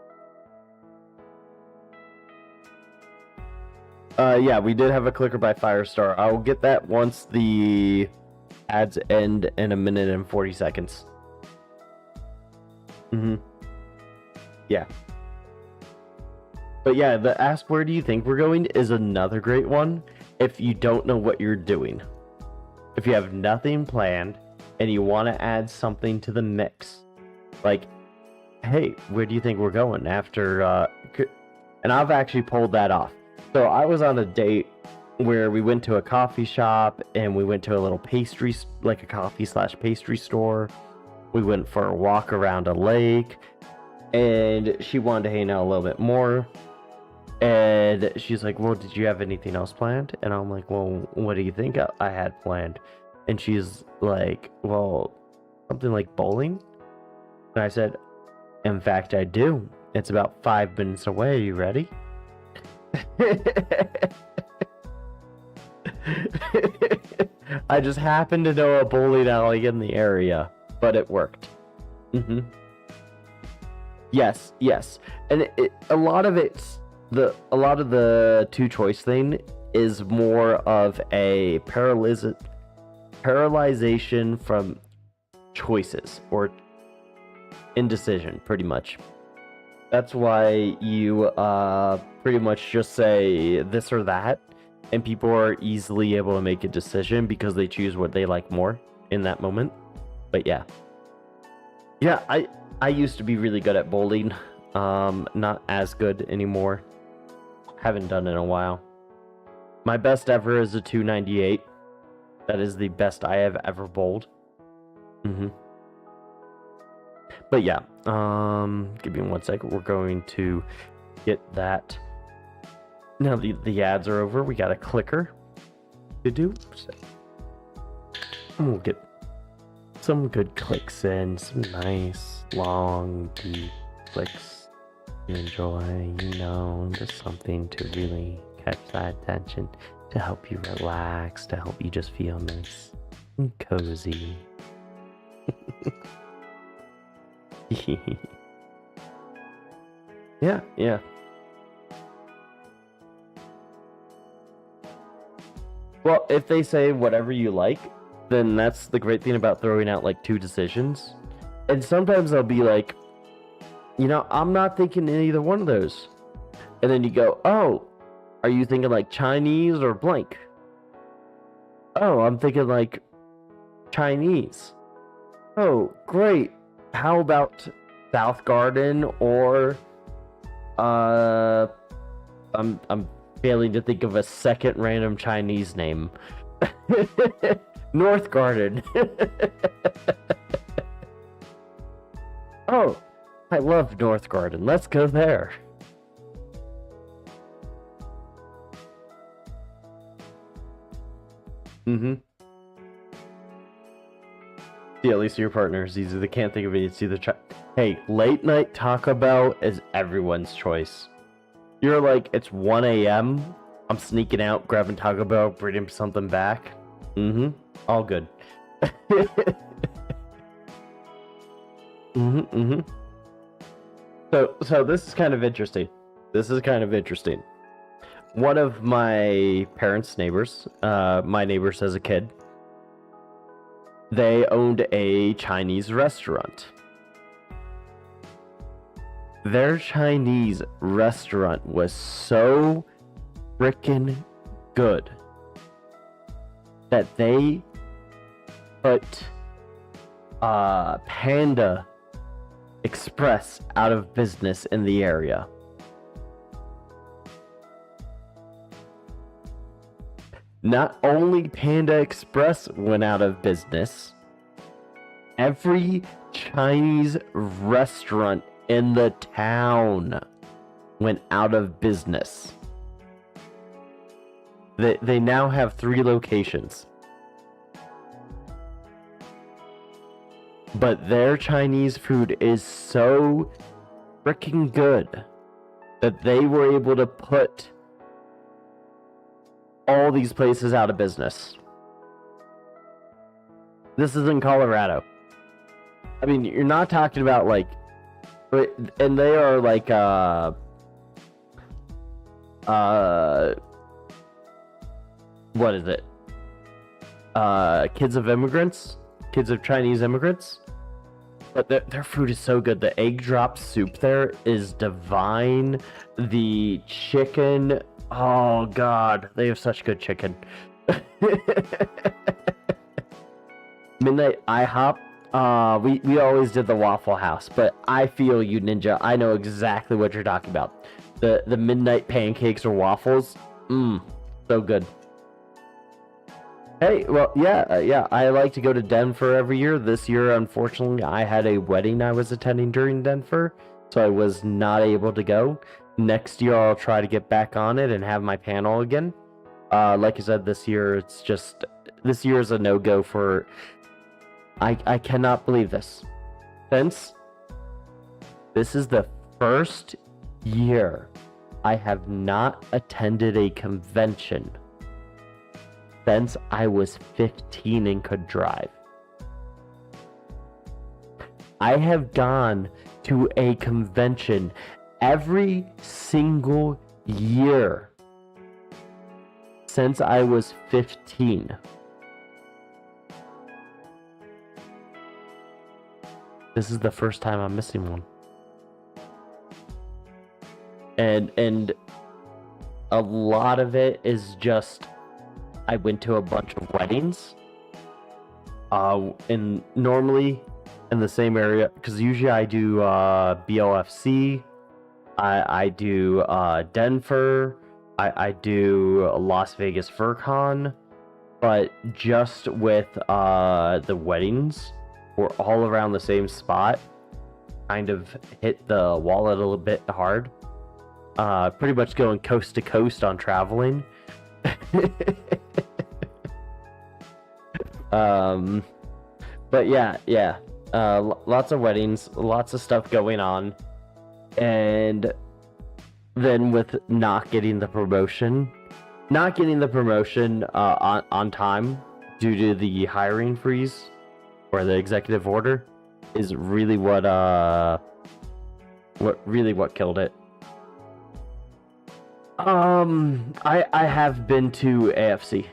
Yeah, we did have a clicker by Firestar. I'll get that once the ads end in 1 minute and 40 seconds. Yeah. But yeah, the ask where do you think we're going is another great one if you don't know what you're doing. If you have nothing planned and you want to add something to the mix. Like, hey, where do you think we're going after and I've actually pulled that off. So I was on a date where we went to a coffee shop and we went to a little pastry, like a coffee/pastry store. We went for a walk around a lake and she wanted to hang out a little bit more. And she's like, well, did you have anything else planned? And I'm like, well, what do you think I had planned? And she's like, well, something like bowling? And I said, in fact, I do. It's about 5 minutes away. Are you ready? I just happened to know a bowling alley in the area, but it worked. Yes. And a lot of the two choice thing is more of a paralyzation from choices or indecision, pretty much. That's why you pretty much just say this or that, and people are easily able to make a decision because they choose what they like more in that moment. But yeah, I used to be really good at bowling. Not as good anymore. Haven't done it in a while. My best ever is a 298. That is the best I have ever bowled. But yeah, give me 1 second. We're going to get that. Now the ads are over. We got a clicker to do. And we'll get some good clicks in. Some nice, long, deep clicks you enjoy. You know, just something to really catch that attention, to help you relax, to help you just feel nice and cozy. Yeah. Well, if they say whatever you like, then that's the great thing about throwing out like two decisions. And sometimes they'll be like, you know, I'm not thinking either one of those. And then you go, oh, are you thinking like Chinese or blank? Oh, I'm thinking like Chinese. Oh, great. How about South Garden or I'm failing to think of a second random Chinese name. North Garden. Oh, I love North Garden. Let's go there. Yeah, at least your partners. Either they can't think of it. It's either hey, late night Taco Bell is everyone's choice. You're like, it's 1 a.m. I'm sneaking out, grabbing Taco Bell, bringing something back. All good. So this is kind of interesting. One of my parents' neighbors, my neighbors as a kid, they owned a Chinese restaurant. Their Chinese restaurant was so freaking good that they put Panda Express out of business in the area. Not only Panda Express went out of business, every Chinese restaurant in the town went out of business. They now have 3 locations. But their Chinese food is so freaking good that they were able to put all these places out of business. This is in Colorado. I mean, you're not talking about like, and they are like, what is it? Kids of immigrants? Kids of Chinese immigrants? But their food is so good. The egg drop soup there is divine. The chicken, oh god, they have such good chicken. Midnight IHOP, we always did the Waffle House, but I feel you, Ninja. I know exactly what you're talking about. The midnight pancakes or waffles, so good. Hey, well, yeah, I like to go to Denver every year. This year, unfortunately, I had a wedding I was attending during Denver, so I was not able to go. Next year, I'll try to get back on it and have my panel again. Like I said, this year is a no-go for... I cannot believe this. Since this is the first year I have not attended a convention since I was 15 and could drive. I have gone to a convention every single year since I was 15. This is the first time I'm missing one. And a lot of it is just I went to a bunch of weddings. And normally in the same area, because usually I do BLFC, I do Denver, I do Las Vegas FurCon, but just with the weddings, we're all around the same spot. Kind of hit the wallet a little bit hard. Pretty much going coast to coast on traveling. But yeah. Lots of weddings, lots of stuff going on, and then with not getting the promotion on time due to the hiring freeze or the executive order is really what killed it. I have been to AFC.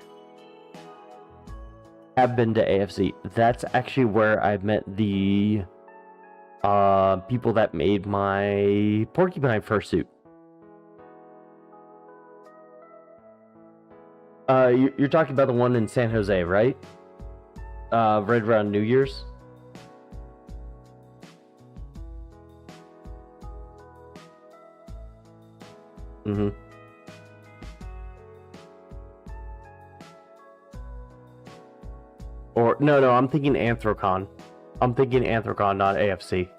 That's actually where I met the people that made my porcupine fursuit. You're talking about the one in San Jose, right? Right around New Year's. Mm-hmm. Or no, I'm thinking Anthrocon. Not AFC.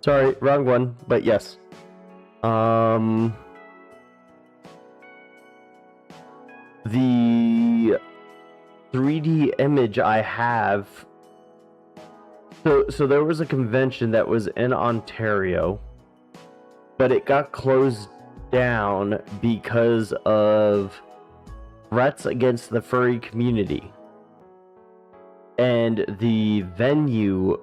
Sorry, wrong one, but yes. The 3D image I have. So there was a convention that was in Ontario, but it got closed down because of threats against the furry community. And the venue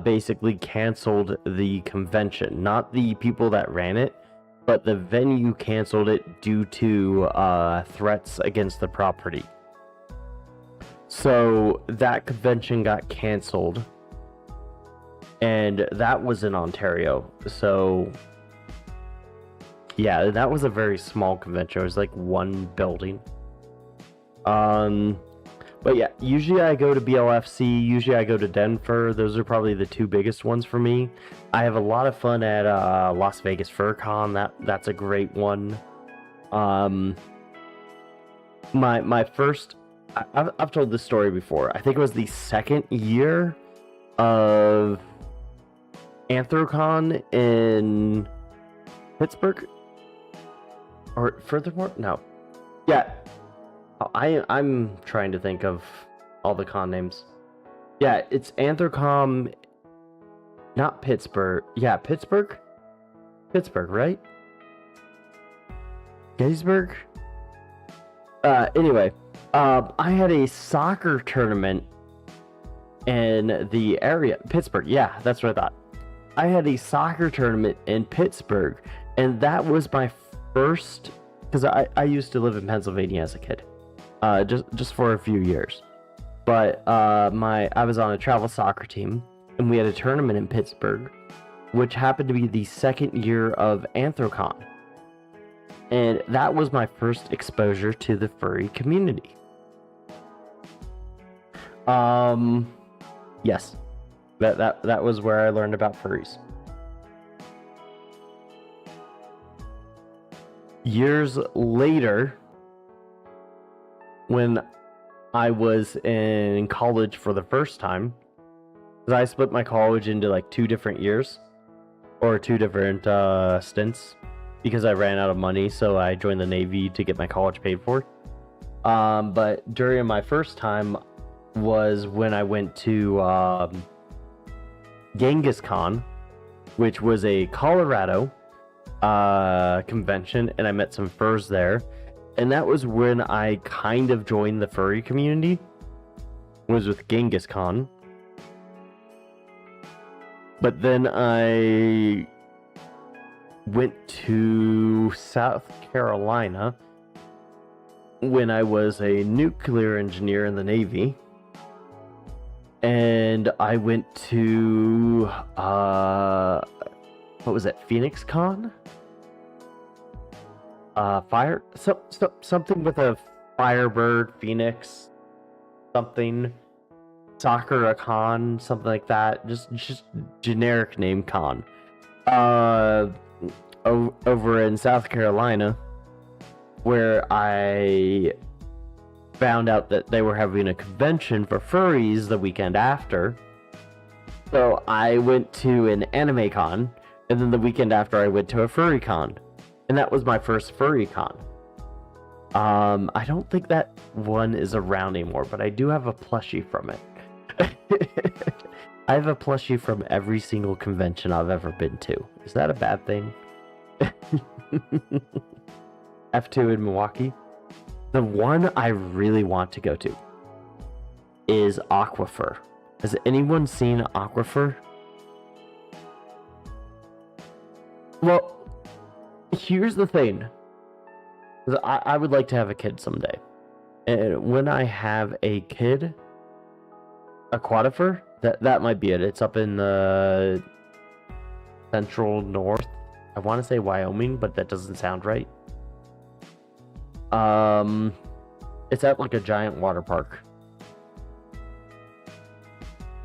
basically canceled the convention. Not the people that ran it, but the venue canceled it due to threats against the property. So that convention got canceled, and that was in Ontario. So yeah, that was a very small convention. It was like one building. But yeah, usually I go to BLFC, usually I go to Denver. Those are probably the two biggest ones for me. I have a lot of fun at Las Vegas FurCon. That's a great one. my first. I've told this story before. I think it was the second year of Anthrocon in Pittsburgh, or furthermore, no, yeah. I'm trying to think of all the con names. Yeah, it's Anthrocon, not Pittsburgh. Yeah, Pittsburgh, right? Gettysburg. Anyway, I had a soccer tournament in the area, Pittsburgh. Yeah, that's what I thought. I had a soccer tournament in Pittsburgh, and that was my first, because I used to live in Pennsylvania as a kid, just for a few years. But I was on a travel soccer team, and we had a tournament in Pittsburgh, which happened to be the second year of Anthrocon. And that was my first exposure to the furry community. Yes. That was where I learned about furries. Years later, when I was in college for the first time, because I split my college into like 2 different years, or 2 different stints, because I ran out of money, so I joined the Navy to get my college paid for. But during my first time was when I went to Genghis Khan, which was a Colorado convention, and I met some furs there. And that was when I kind of joined the furry community, was with Genghis Khan. But then I went to South Carolina when I was a nuclear engineer in the Navy. And I went to, what was it, Phoenix Con? Something with a Firebird, Phoenix, something, Sakura Con, something like that. Just generic name con. Over in South Carolina, where I found out that they were having a convention for furries the weekend after. So I went to an anime con, and then the weekend after I went to a furry con. And that was my first furry con. I don't think that one is around anymore, but I do have a plushie from it. I have a plushie from every single convention I've ever been to. Is that a bad thing? F2 in Milwaukee. The one I really want to go to is Aquifer. Has anyone seen Aquifer? Well, here's the thing. I would like to have a kid someday. And when I have a kid, Aquatifer, that might be it. It's up in the central north. I want to say Wyoming, but that doesn't sound right. It's at like a giant water park.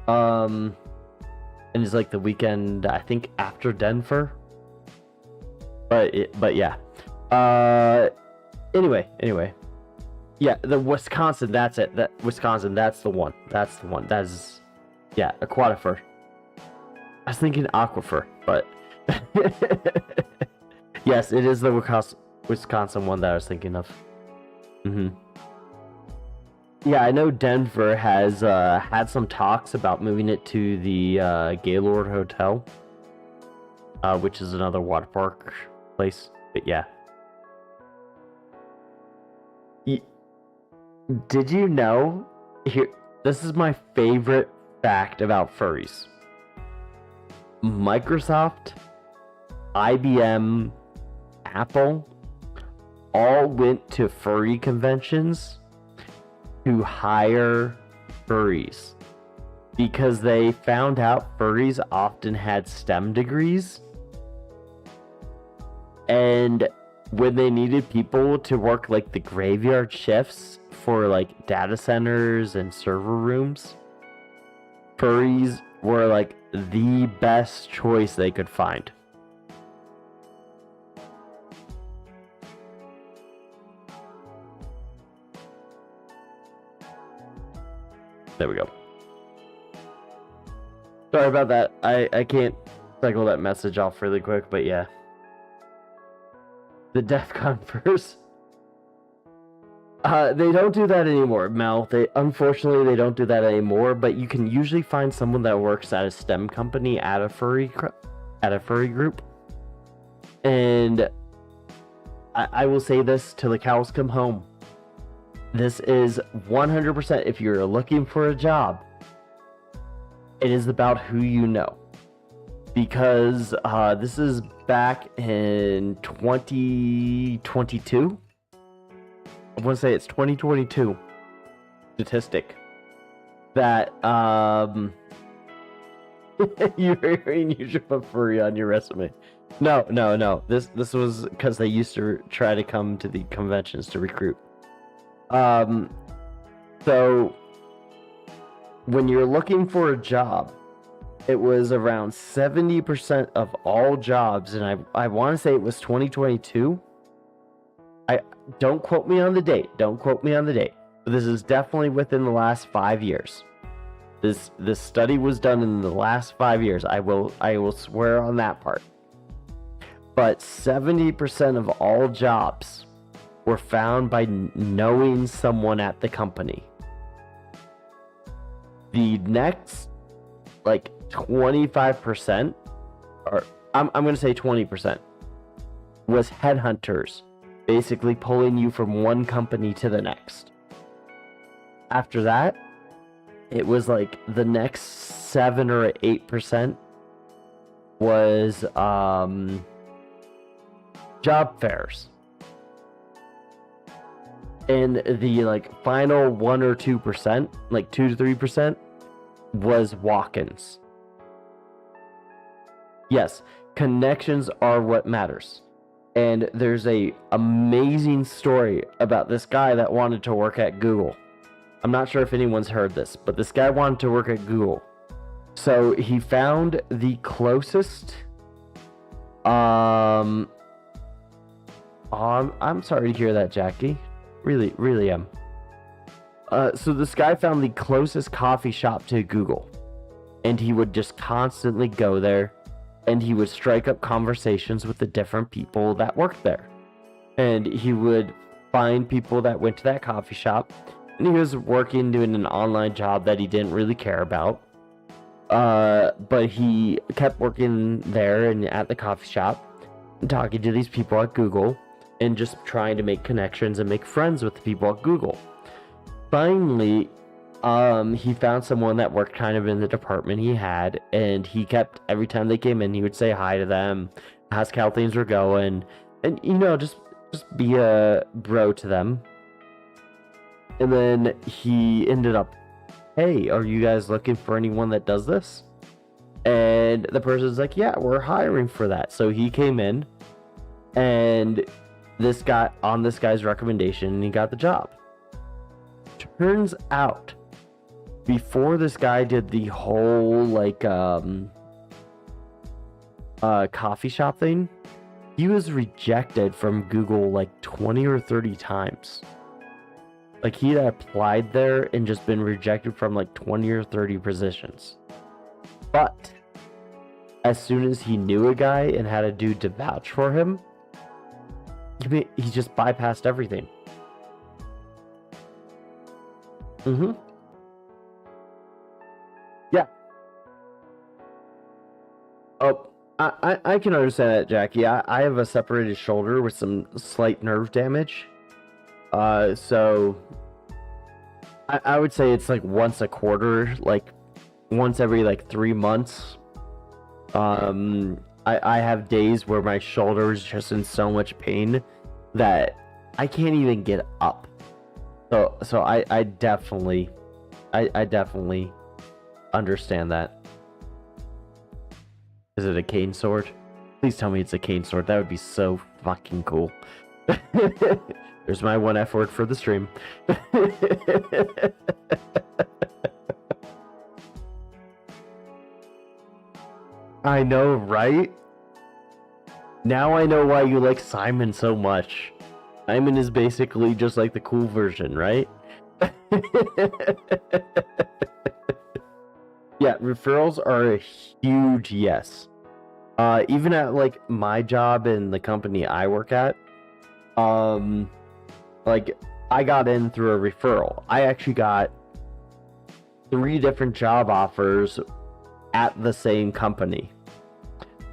And it's like the weekend, I think, after Denver. But yeah. Anyway. Yeah, the Wisconsin, that's it. That Wisconsin, that's the one. That is, yeah, Aquatifer. I was thinking Aquifer, but yes, it is the Wisconsin one that I was thinking of. Yeah, I know Denver has had some talks about moving it to the Gaylord Hotel, which is another water park place. But yeah. Did you know? Here, this is my favorite fact about furries. Microsoft, IBM, Apple all went to furry conventions to hire furries because they found out furries often had STEM degrees, and when they needed people to work like the graveyard shifts for like data centers and server rooms, furries were like the best choice they could find. There we go. Sorry about that. I can't cycle that message off really quick, but yeah. The DEFCON first. They don't do that anymore, Mel. Unfortunately they don't do that anymore, but you can usually find someone that works at a STEM company at a furry group. And I will say this till the cows come home. This is 100%, if you're looking for a job, it is about who you know. Because this is back in 2022. I want to say it's 2022 statistic that you should put furry on your resume. No. This was because they used to try to come to the conventions to recruit. So when you're looking for a job, it was around 70% of all jobs, and I want to say it was 2022. Don't quote me on the date. But this is definitely within the last 5 years. This study was done in the last 5 years. I will swear on that part. But 70% of all jobs were found by knowing someone at the company. The next, 25%, or I'm going to say 20%, was headhunters, basically pulling you from one company to the next. After that, it was the next 7 or 8% was job fairs. And the final 1 or 2%, 2 to 3%, was walk-ins. Yes, connections are what matters. And there's a amazing story about this guy that wanted to work at Google. I'm not sure if anyone's heard this, but this guy wanted to work at Google. So he found the closest I'm sorry to hear that, Jackie. Really am. So this guy found the closest coffee shop to Google, and he would just constantly go there, and he would strike up conversations with the different people that worked there. And he would find people that went to that coffee shop, and he was doing an online job that he didn't really care about. But he kept working there and at the coffee shop, and talking to these people at Google, and just trying to make connections and make friends with the people at Google. Finally, he found someone that worked kind of in the department he had, and he kept, every time they came in, he would say hi to them, ask how things were going, and just be a bro to them. And then he ended up, hey, are you guys looking for anyone that does this? And the person's like, yeah, we're hiring for that. So he came in, and this guy's recommendation, and he got the job. Turns out, before this guy did the whole coffee shop thing, he was rejected from Google 20 or 30 times. He had applied there and just been rejected from 20 or 30 positions. But as soon as he knew a guy and had a dude to vouch for him, he just bypassed everything. Yeah. Oh, I can understand that, Jackie. I have a separated shoulder with some slight nerve damage. So I would say it's once a quarter, once every 3 months. I have days where my shoulder is just in so much pain that I can't even get up. So I definitely understand that. Is it a cane sword? Please tell me it's a cane sword. That would be so fucking cool. There's my one F word for the stream. I know, right? Now I know why you like Simon so much. Simon is basically just the cool version, right? Yeah, referrals are a huge yes. Even at like my job in the company I work at, like I got in through a referral. I actually got 3 different job offers at the same company.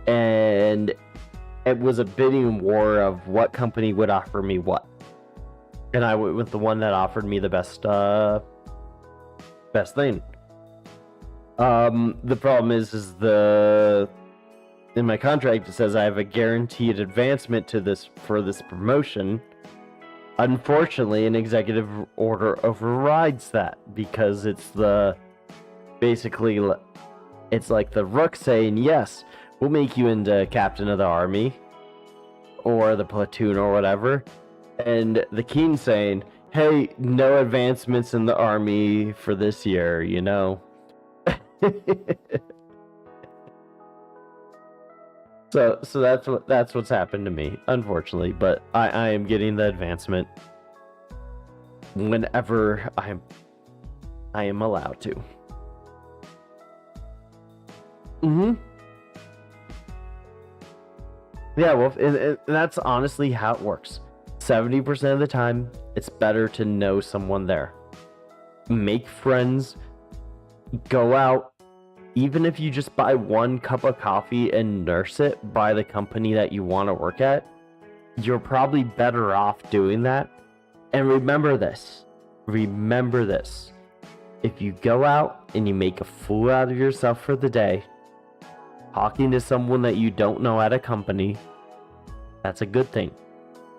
And it was a bidding war of what company would offer me what. And I went with the one that offered me the best thing. The problem is in my contract it says I have a guaranteed advancement for this promotion. Unfortunately, an executive order overrides that because it's like the Rook saying, yes, we'll make you into captain of the army or the platoon or whatever. And the king saying, hey, no advancements in the army for this year, you know? So that's what's happened to me, unfortunately. But I am getting the advancement whenever I am allowed to. Yeah, well, and that's honestly how it works. 70% of the time, it's better to know someone there. Make friends, go out, even if you just buy 1 cup of coffee and nurse it by the company that you want to work at, you're probably better off doing that. And remember this. If you go out and you make a fool out of yourself for the day, talking to someone that you don't know at a company, that's a good thing.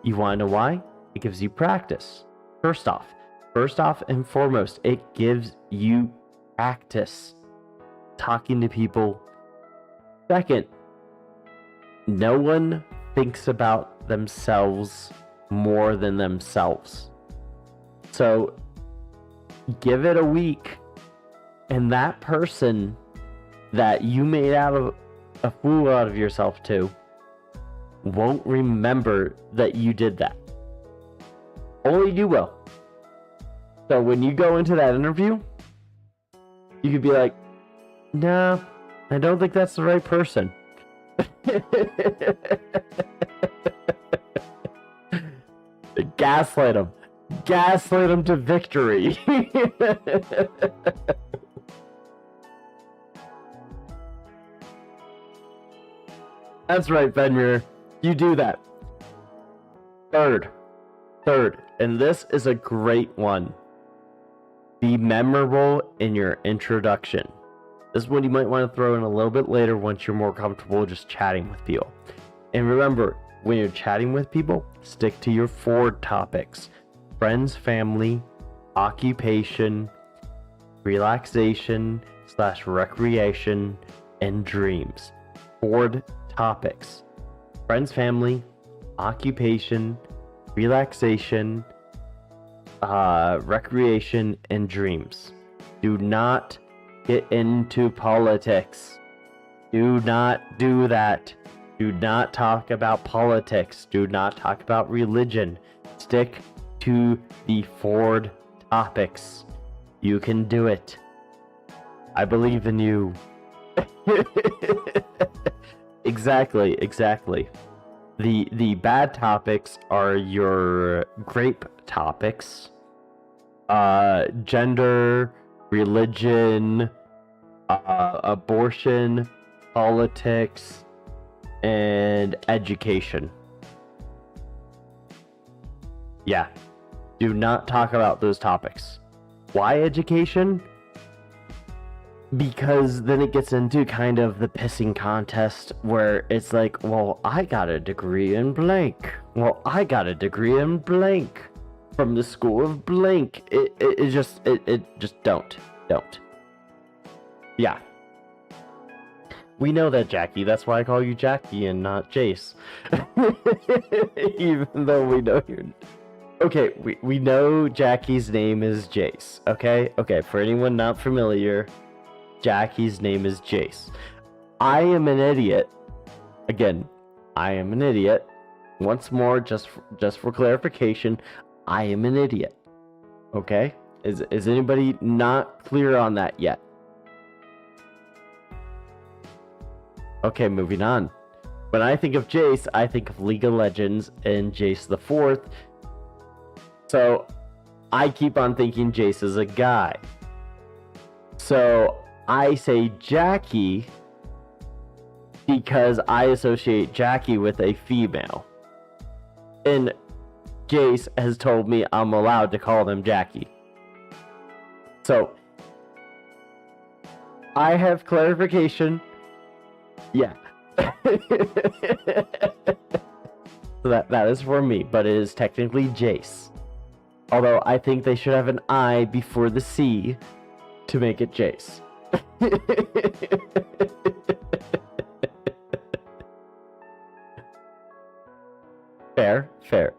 You want to know why? It gives you practice. First off and foremost, it gives you practice talking to people. Second, no one thinks about themselves more than themselves. So give it a week, and that person that you made a fool out of yourself to won't remember that you did that. Only you will. So when you go into that interview, you could be like, no, I don't think that's the right person. Gaslight them to victory. That's right, Benmir. You do that. Third, and this is a great one. Be memorable in your introduction. This is one you might want to throw in a little bit later once you're more comfortable just chatting with people. And remember, when you're chatting with people, stick to your 4 topics: friends, family, occupation, relaxation / recreation, and dreams. 4 topics: friends, family, occupation, relaxation, recreation, and dreams. Do not get into politics. Do not do that. Do not talk about politics. Do not talk about religion. Stick to the 4 topics. You can do it. I believe in you. Exactly. The bad topics are your grape topics. Gender, religion, abortion, politics, and education. Yeah. Do not talk about those topics. Why education? Because then it gets into kind of the pissing contest where it's like, well, I got a degree in blank. Well, I got a degree in blank from the school of blank. It just don't. Yeah. We know that, Jackie. That's why I call you Jackie and not Jace. Even though we know you're... Okay, we know Jackie's name is Jace, okay? Okay, for anyone not familiar, Jackie's name is Jace. I am an idiot. Again, I am an idiot. Once more, just for clarification, I am an idiot. Okay? Is anybody not clear on that yet? Okay, moving on. When I think of Jace, I think of League of Legends and Jace the Fourth. So I keep on thinking Jace is a guy. So I say Jackie because I associate Jackie with a female. And Jace has told me I'm allowed to call them Jackie. So I have clarification. Yeah. So that is for me, but it is technically Jace. Although I think they should have an I before the C to make it Jace. Fair.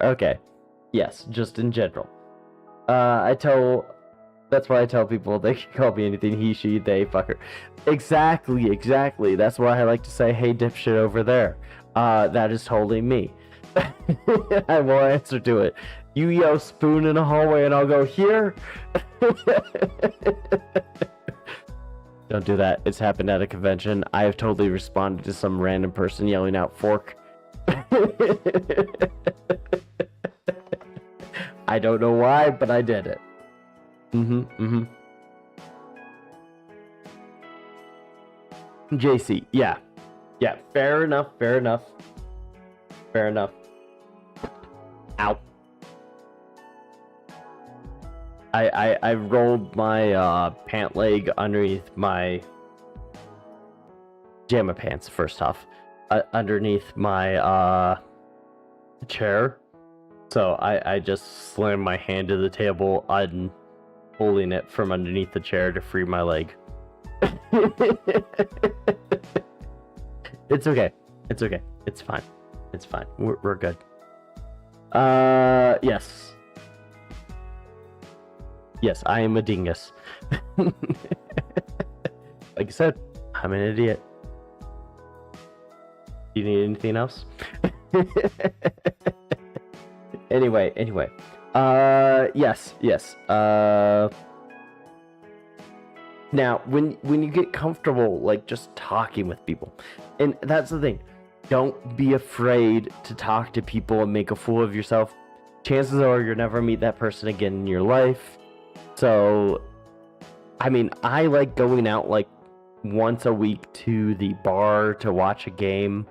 Okay. Yes, just in general. That's why I tell people they can call me anything, he, she, they, fucker. Exactly. That's why I like to say, hey, dipshit over there. That is totally me. I will answer to it. You yell spoon in a hallway and I'll go here. Don't do that. It's happened at a convention. I have totally responded to some random person yelling out fork. I don't know why, but I did it. JC, yeah, fair enough. Ow. I rolled my pant leg underneath my pajama pants, first off, underneath my chair. So I just slammed my hand to the table, pulling it from underneath the chair to free my leg. It's okay. It's fine. We're good. Yes, I am a dingus. Like I said, I'm an idiot. Do you need anything else? Anyway. Yes. Now, when you get comfortable, like, just talking with people, and that's the thing, don't be afraid to talk to people and make a fool of yourself. Chances are you'll never meet that person again in your life. So, I mean, I like going out like once a week to the bar to watch a game.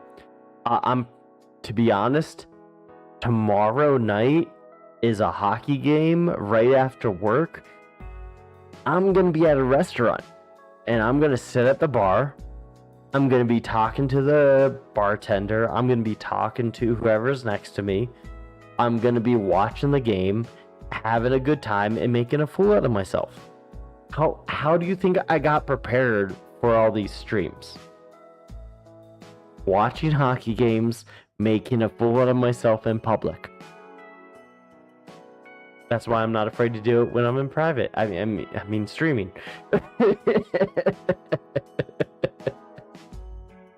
To be honest, tomorrow night is a hockey game right after work. I'm going to be at a restaurant and I'm going to sit at the bar. I'm going to be talking to the bartender. I'm going to be talking to whoever's next to me. I'm going to be watching the game, having a good time, and making a fool out of myself. How do you think I got prepared for all these streams? Watching hockey games, making a fool out of myself in public. That's why I'm not afraid to do it when I'm in private. I mean streaming.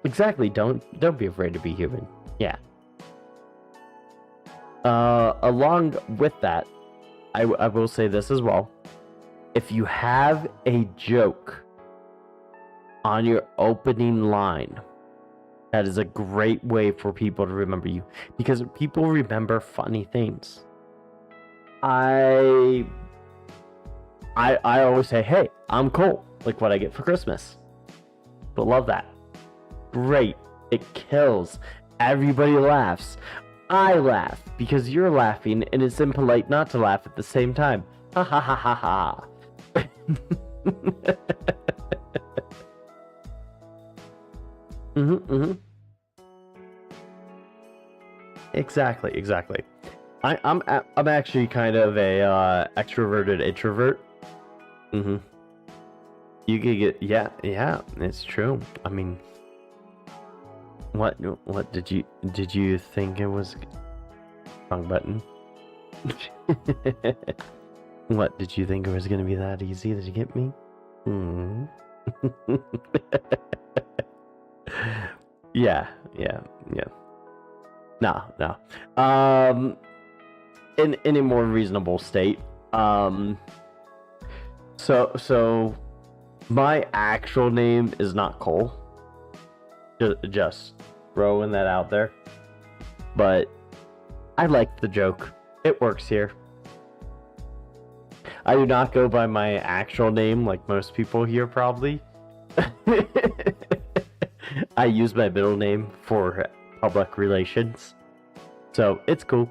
Exactly. Don't be afraid to be human. Yeah. Along with that, I will say this as well. If you have a joke on your opening line, that is a great way for people to remember you, because people remember funny things. I always say, hey, I'm cool, like what I get for Christmas. But love that. Great. It kills. Everybody laughs. I laugh because you're laughing, and it's impolite not to laugh at the same time. Ha ha ha ha ha. Exactly. I'm actually kind of a extroverted introvert. You could get yeah, it's true. I mean, what did you think it was? Wrong button. What did you think it was gonna be that easy to get me? Yeah. No. In a more reasonable state. So my actual name is not Cole. Just throwing that out there. But I like the joke. It works here. I do not go by my actual name like most people here probably. I use my middle name for public relations. So it's cool.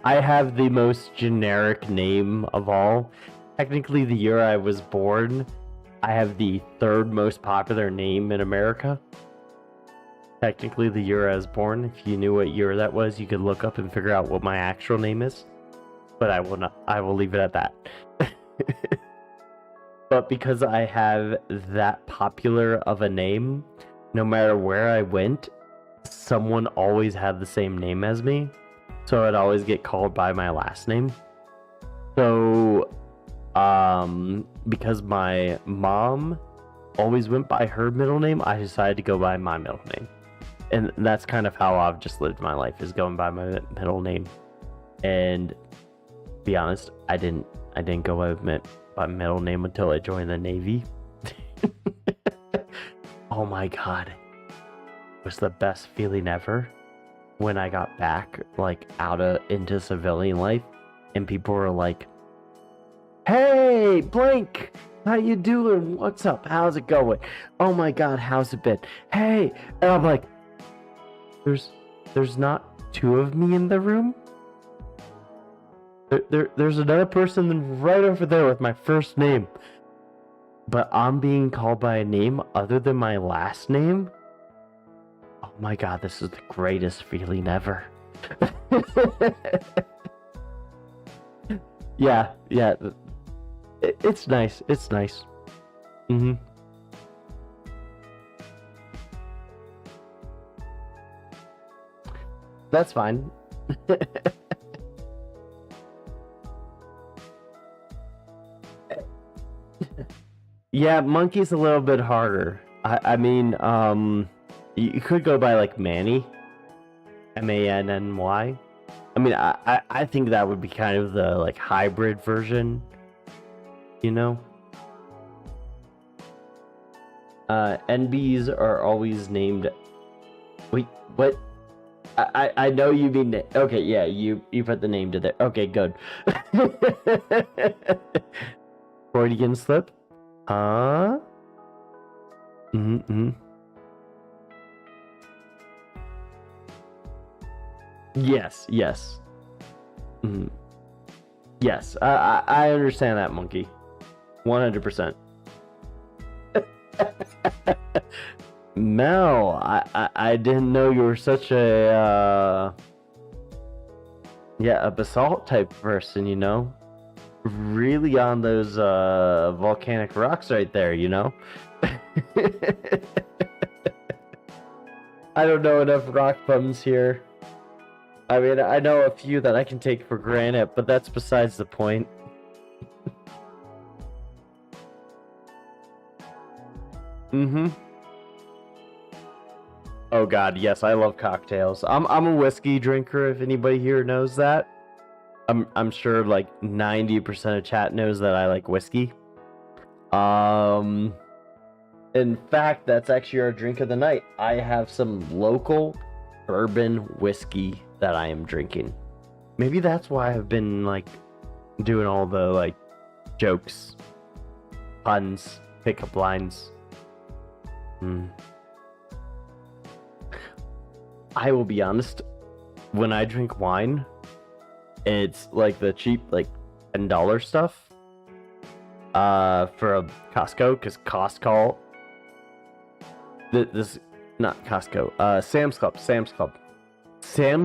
I have the most generic name of all. Technically, the year I was born, I have the third most popular name in America. Technically, the year I was born. If you knew what year that was, you could look up and figure out what my actual name is. But I will not. I will leave it at that. But because I have that popular of a name, no matter where I went, someone always had the same name as me. So I'd always get called by my last name. So, because my mom always went by her middle name, I decided to go by my middle name. And that's kind of how I've just lived my life, is going by my middle name. And to be honest, I didn't go by my middle name until I joined the Navy. Oh my god. It was the best feeling ever when I got back, like, into civilian life, and people were like, "Hey, Blank, how you doing? What's up? How's it going? Oh my god, how's it been? Hey," and I'm like, there's not two of me in the room. There's another person right over there with my first name, but I'm being called by a name other than my last name. Oh my god, this is the greatest feeling ever. Yeah, it's nice. It's nice. That's fine. Yeah, Monkey's a little bit harder. I mean, you could go by like Manny, Manny. I mean, I think that would be kind of the like hybrid version, you know. NBs are always named. Wait, what? I know you mean. Okay, yeah, you put the name to there. Okay, good. Freudian slip. Yes. Yes, I understand that, Monkey. 100%. Mel, I didn't know you were such a a basalt type person, you know? Really on those volcanic rocks right there, you know? I don't know enough rock puns here. I mean, I know a few that I can take for granted, but that's besides the point. Oh god, yes, I love cocktails. I'm a whiskey drinker, if anybody here knows that. I'm sure like 90% of chat knows that I like whiskey. In fact, that's actually our drink of the night. I have some local bourbon whiskey that I am drinking. Maybe that's why I've been like doing all the like jokes, puns, pickup lines. I will be honest, when I drink wine, it's like the cheap, like $10 stuff for a Costco, because Costco, this not Costco, Sam's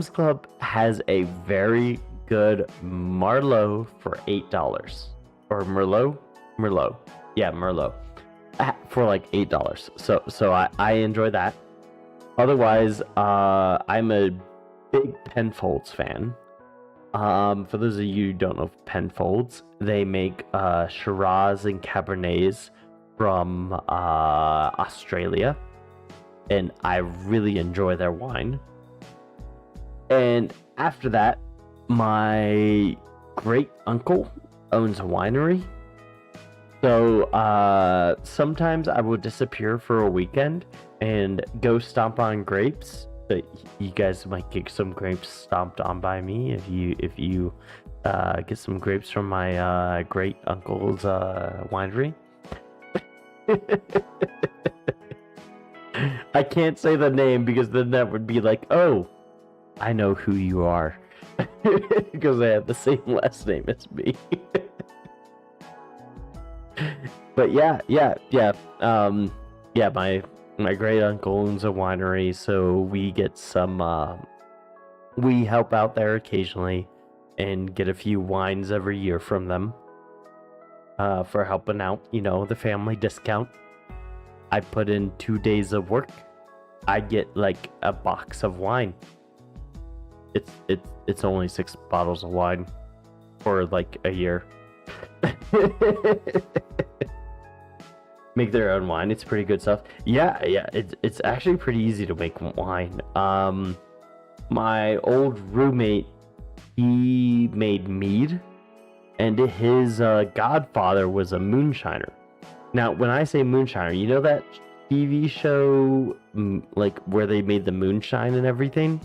Club has a very good Merlot for $8, or Merlot, yeah, Merlot, for like $8. So I enjoy that. Otherwise, I'm a big Penfolds fan. For those of you who don't know Penfolds, they make Shiraz and Cabernets from Australia, and I really enjoy their wine. And after that, my great uncle owns a winery, So sometimes I will disappear for a weekend and go stomp on grapes. So you guys might get some grapes stomped on by me if you get some grapes from my great uncle's winery. I can't say the name because then that would be like, oh, I know who you are, because they have the same last name as me. But yeah. My great uncle owns a winery, so we get some. We help out there occasionally, and get a few wines every year from them. For helping out, the family discount. I put in 2 days of work. I get like a box of wine. It's only 6 bottles of wine for like a year. Make their own wine. It's pretty good stuff. Yeah. It's actually pretty easy to make wine. My old roommate, he made mead, and his godfather was a moonshiner. Now, when I say moonshiner, you know that TV show, like where they made the moonshine and everything?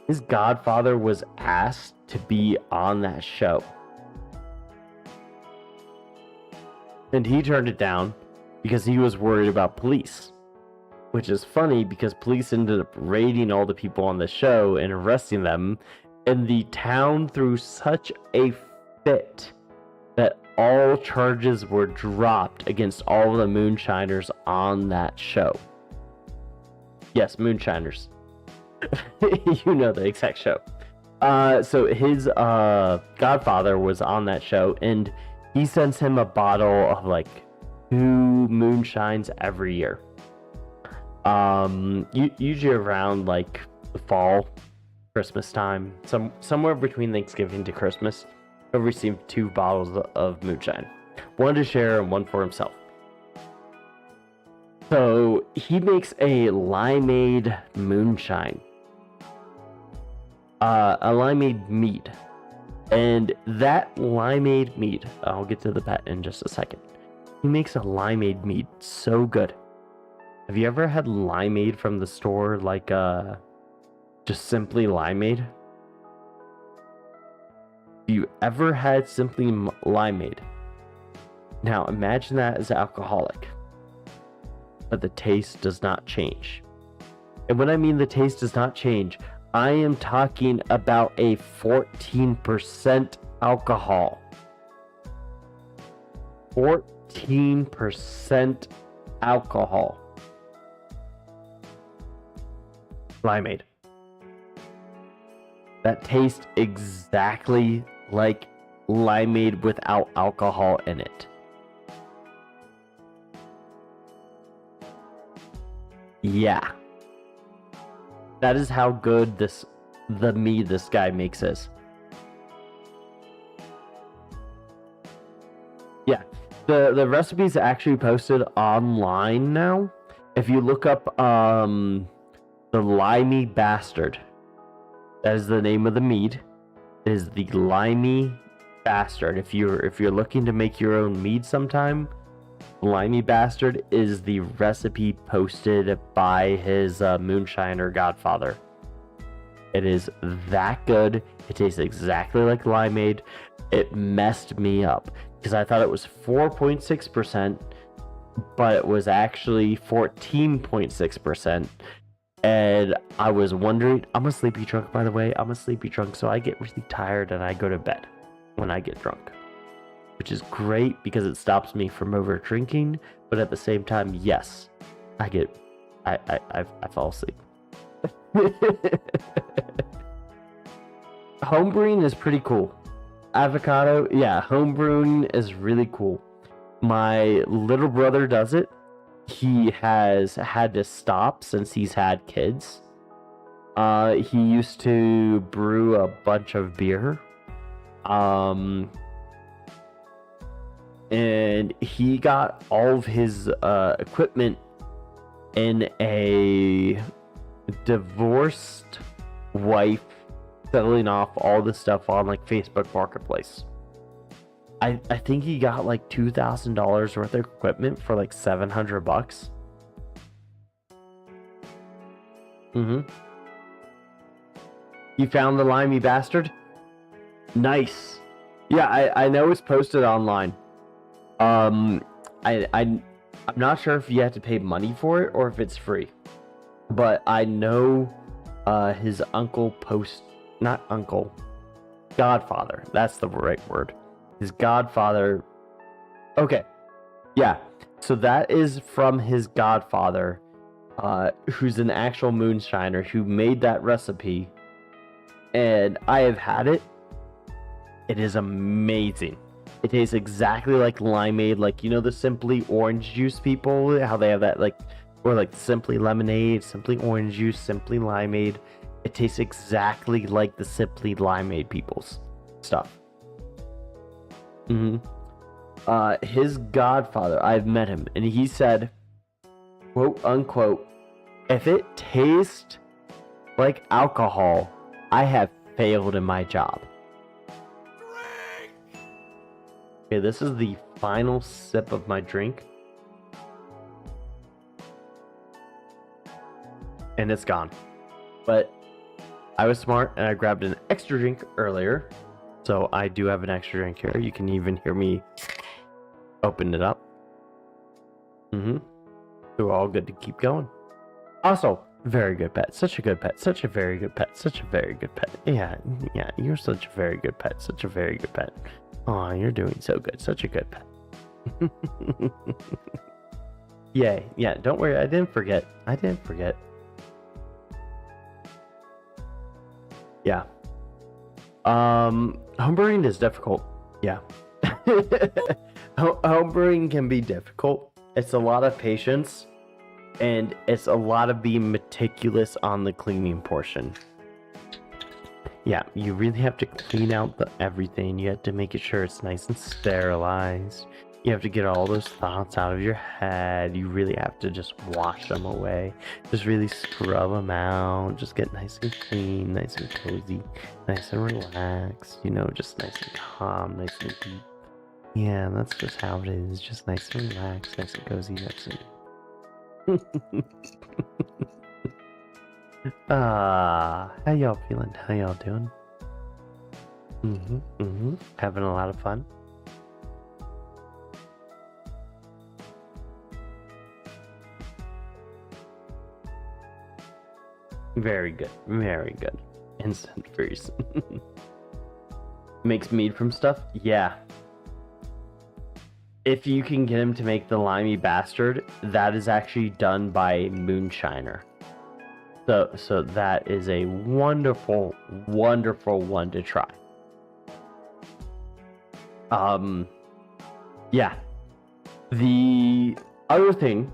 His godfather was asked to be on that show. And he turned it down because he was worried about police. Which is funny because police ended up raiding all the people on the show and arresting them. And the town threw such a fit that all charges were dropped against all of the moonshiners on that show. Yes, moonshiners. You know the exact show. So his godfather was on that show, and he sends him a bottle of like 2 moonshines every year. Usually around like the fall, Christmas time, somewhere between Thanksgiving to Christmas. He'll receive 2 bottles of moonshine, one to share and one for himself. So he makes a limeade moonshine, a limeade mead, and that limeade mead, I'll get to the pet in just a second. He makes a limeade mead so good. Have you ever had limeade from the store, like just simply limeade? Have you ever had simply limeade? Now imagine that as alcoholic, but the taste does not change. And when I mean the taste does not change, I am talking about a 14% alcohol. 14% alcohol. Limeade. That tastes exactly like limeade without alcohol in it. Yeah. That is how good the mead this guy makes is. Yeah. The recipe's actually posted online now. If you look up the Limey Bastard, that is the name of the mead. It is the Limey Bastard. If you're looking to make your own mead sometime, Limey Bastard is the recipe posted by his moonshiner godfather. It is that good. It tastes exactly like limeade. It messed me up because I thought it was 4.6%, but it was actually 14.6%. And I was wondering, I'm a sleepy drunk, by the way. I'm a sleepy drunk, so I get really tired and I go to bed when I get drunk, which is great because it stops me from over drinking. But at the same time, yes, I fall asleep. Homebrewing is pretty cool. Avocado, yeah, homebrewing is really cool. My little brother does it. He has had to stop since he's had kids. He used to brew a bunch of beer. And he got all of his equipment in a divorced wife selling off all the stuff on like Facebook Marketplace. I think he got like $2,000 worth of equipment for like $700. You found the limey bastard? Nice. Yeah, I know it's posted online. I'm not sure if you have to pay money for it or if it's free. But I know his godfather. That's the right word. His godfather. Okay. Yeah. So that is from his godfather, who's an actual moonshiner who made that recipe. And I have had it. It is amazing. It tastes exactly like limeade, like, you know, the Simply Orange Juice people, how they have that, like, or like Simply Lemonade, Simply Orange Juice, Simply Limeade. It tastes exactly like the Simply Limeade people's stuff. His godfather, I've met him, and he said, quote unquote, if it tastes like alcohol, I have failed in my job. Okay, this is the final sip of my drink. And it's gone. But I was smart and I grabbed an extra drink earlier. So I do have an extra drink here. You can even hear me open it up. So we're all good to keep going. Also, very good pet. Such a good pet. Such a very good pet. Such a very good pet. Yeah, you're such a very good pet. Such a very good pet. Oh, you're doing so good. Such a good pet. Yay. Yeah, don't worry. I didn't forget. Yeah. Homebrewing is difficult. Yeah. Homebrewing can be difficult. It's a lot of patience, and it's a lot of being meticulous on the cleaning portion. Yeah, you really have to clean out everything. You have to make sure it's nice and sterilized. You have to get all those thoughts out of your head. You really have to just wash them away. Just really scrub them out. Just get nice and clean, nice and cozy, nice and relaxed. You know, just nice and calm, nice and deep. Yeah, that's just how it is. Just nice and relaxed, nice and cozy, nice and... how y'all feeling? How y'all doing? Having a lot of fun? Very good. Very good. Instant freeze. Makes mead from stuff? Yeah. If you can get him to make the limey bastard, that is actually done by moonshiner. So that is a wonderful, wonderful one to try. Yeah. The other thing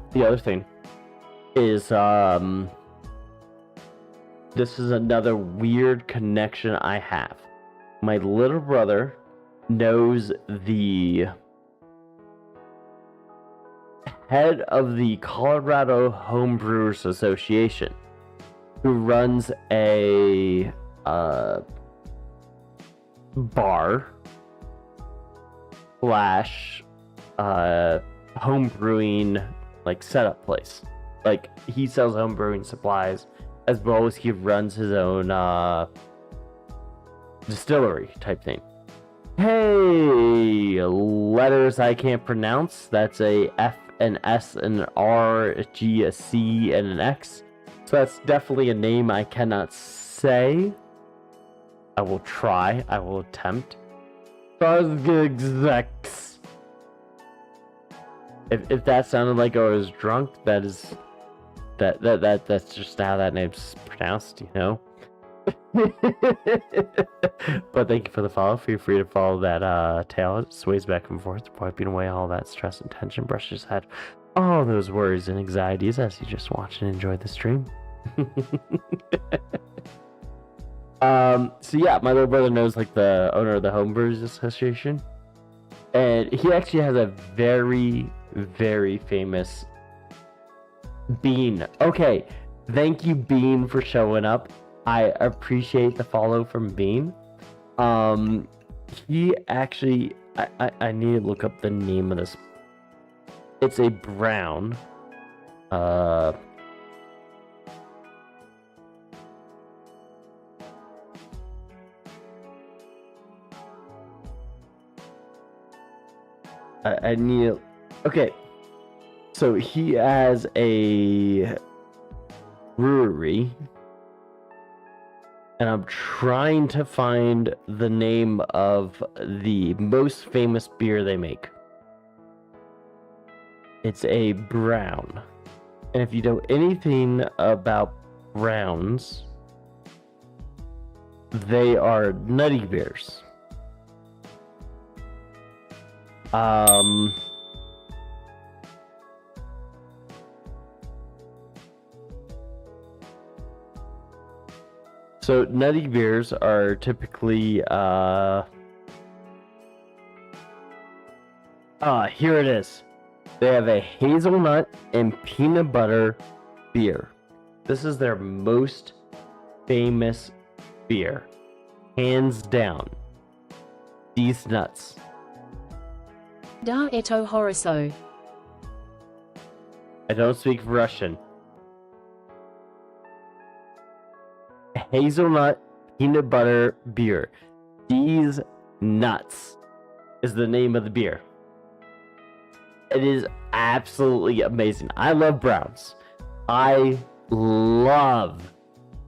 is, this is another weird connection I have. My little brother knows the head of the Colorado Homebrewers Association, who runs a bar slash home brewing like setup place. Like, he sells home brewing supplies as well as he runs his own distillery type thing. Hey, letters I can't pronounce. That's a F, an S, an R, a G, a C, and an X. So that's definitely a name I cannot say. I will try. I will attempt. Buzzgigs. If that sounded like I was drunk, that's just how that name's pronounced, you know. But thank you for the follow. Feel free to follow that tail. It sways back and forth, wiping away all that stress and tension, brushes head, all those worries and anxieties as you just watch and enjoy the stream. So yeah, my little brother knows like the owner of the Homebrewers Association, and he actually has a very, very famous Bean. Okay, thank you, Bean, for showing up. I appreciate the follow from Bean. He actually I need to look up the name of this. It's a brown. I need to... Okay. So he has a brewery. And I'm trying to find the name of the most famous beer they make. It's a brown. And if you know anything about browns, they are nutty beers. So nutty beers are typically here it is. They have a hazelnut and peanut butter beer. This is their most famous beer. Hands down. These nuts. Da eto horoso. I don't speak Russian. Hazelnut peanut butter beer. These nuts is the name of the beer. It is absolutely amazing. I love browns. I love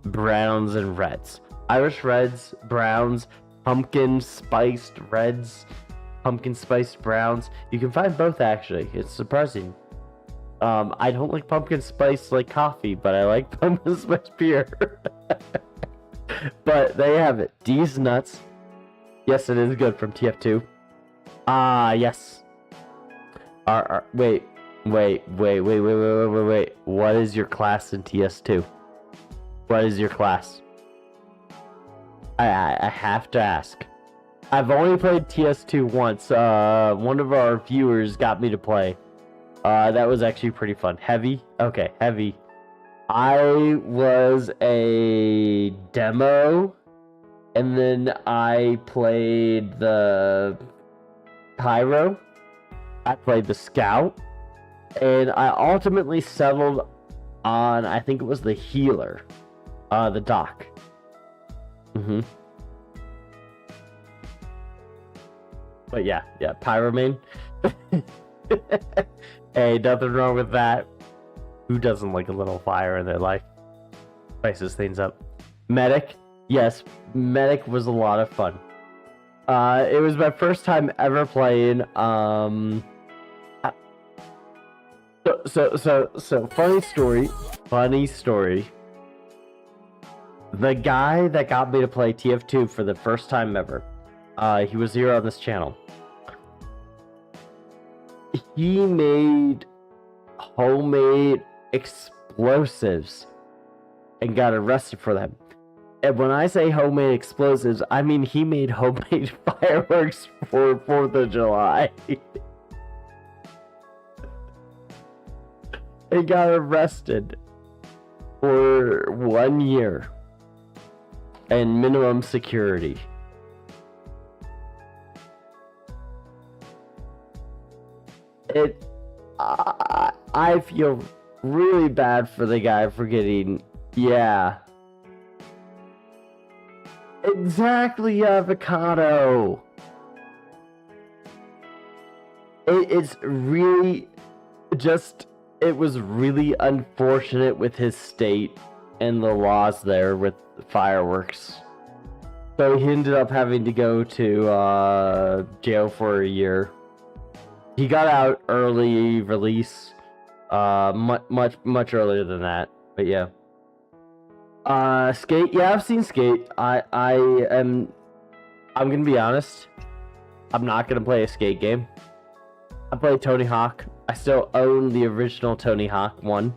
browns and reds. Irish reds, browns, pumpkin spiced reds, pumpkin spiced browns. You can find both actually. It's surprising. I don't like pumpkin spice like coffee, but I like pumpkin spice beer. But they have it. These nuts. Yes, it is good from TF2. Yes. Wait. What is your class in TS2? What is your class? I have to ask. I've only played TS2 once. One of our viewers got me to play. That was actually pretty fun. Heavy? Okay, heavy. I was a demo, and then I played the Pyro. I played the Scout, and I ultimately settled on, I think it was the Healer, the Doc. But yeah, Pyro main. Hey, nothing wrong with that. Who doesn't like a little fire in their life? Spices things up. Medic. Yes, Medic was a lot of fun. It was my first time ever playing. So funny story. The guy that got me to play TF2 for the first time ever, he was here on this channel. He made homemade explosives and got arrested for them. And when I say homemade explosives, I mean he made homemade fireworks for 4th of July. He got arrested for 1 year and minimum security. I feel really bad for the guy for getting, yeah. Exactly, avocado. It's really just, it was really unfortunate with his state and the laws there with fireworks. So he ended up having to go to jail for a year. He got out early release, much earlier than that. But yeah. Skate. Yeah, I've seen Skate. I'm gonna be honest. I'm not gonna play a Skate game. I play Tony Hawk. I still own the original Tony Hawk one,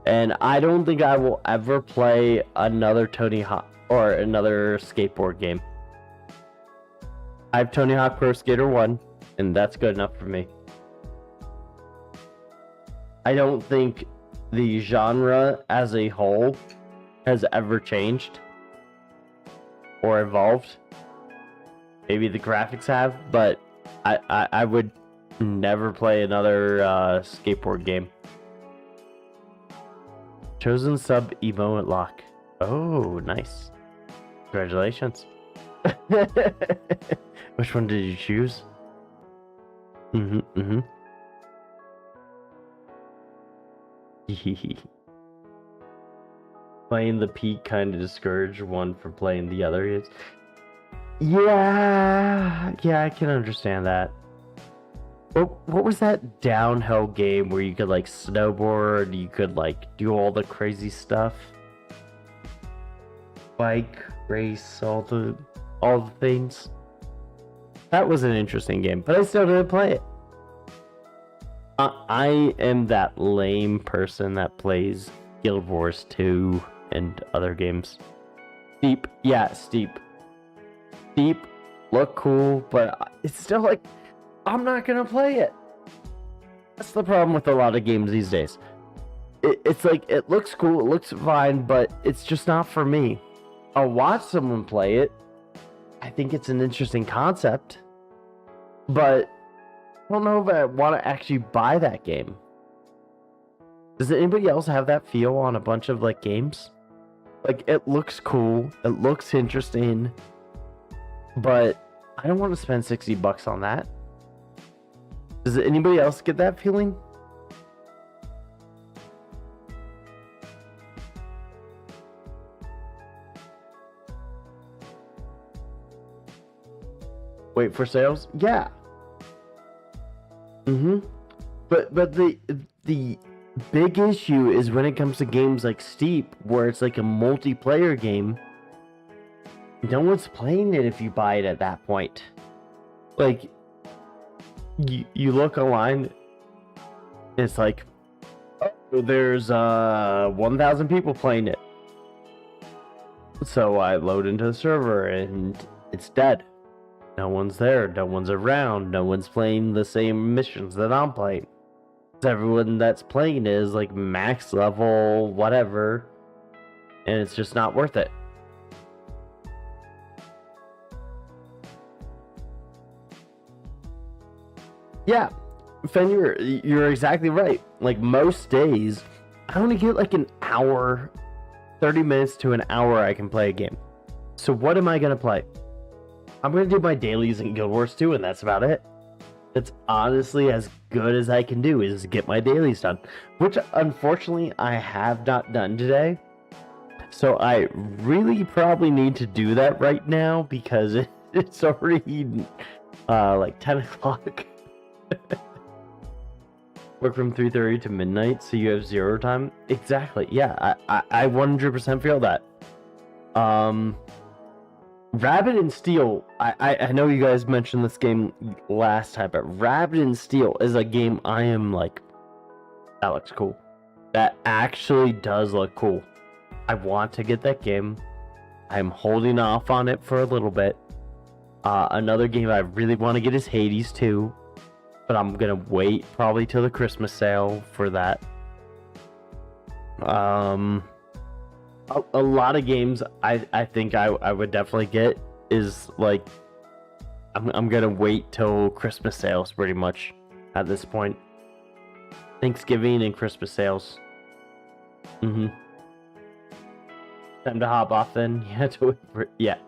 and I don't think I will ever play another Tony Hawk or another skateboard game. I have Tony Hawk Pro Skater 1, and that's good enough for me. I don't think the genre as a whole has ever changed or evolved. Maybe the graphics have, but I would never play another skateboard game. Chosen sub emo at lock. Oh, nice. Congratulations. Which one did you choose? Mm-hmm. Playing the peak kind of discouraged one for playing the other is. Yeah, I can understand that. What was that downhill game where you could like snowboard, you could like do all the crazy stuff? Bike race, all the things. That was an interesting game, but I still didn't play it. I am that lame person that plays Guild Wars 2 and other games. Steep, yeah, Steep. Steep, look cool, but it's still like, I'm not gonna play it. That's the problem with a lot of games these days. It's like, it looks cool, it looks fine, but it's just not for me. I'll watch someone play it. I think it's an interesting concept, but I don't know if I want to actually buy that game. Does anybody else have that feel on a bunch of like games? Like, it looks cool, it looks interesting, but I don't want to spend $60 on that. Does anybody else get that feeling? Wait for sales? Yeah. But the big issue is when it comes to games like Steep, where it's like a multiplayer game. No one's playing it if you buy it at that point. Like, you look online, it's like, oh, there's 1,000 people playing it. So I load into the server and it's dead. No one's there, no one's around, no one's playing the same missions that I'm playing. Everyone that's playing is like max level, whatever, and it's just not worth it. Yeah, Fen, you're exactly right. Like, most days, I only get like an hour, 30 minutes to an hour I can play a game. So what am I going to play? I'm going to do my dailies in Guild Wars 2, and that's about it. It's honestly as good as I can do, is get my dailies done. Which, unfortunately, I have not done today. So I really probably need to do that right now, because it's already like 10 o'clock. Work from 3:30 to midnight, so you have 0 time. Exactly. Yeah, I 100% feel that. Rabbit and Steel, I know you guys mentioned this game last time, but Rabbit and Steel is a game I am like, that looks cool. That actually does look cool. I want to get that game. I'm holding off on it for a little bit. Another game I really want to get is Hades 2, but I'm gonna wait probably till the Christmas sale for that. A lot of games I think I would definitely get is like, I'm gonna wait till Christmas sales pretty much at this point. Thanksgiving and Christmas sales. Time to hop off then. You have to wait for, yeah.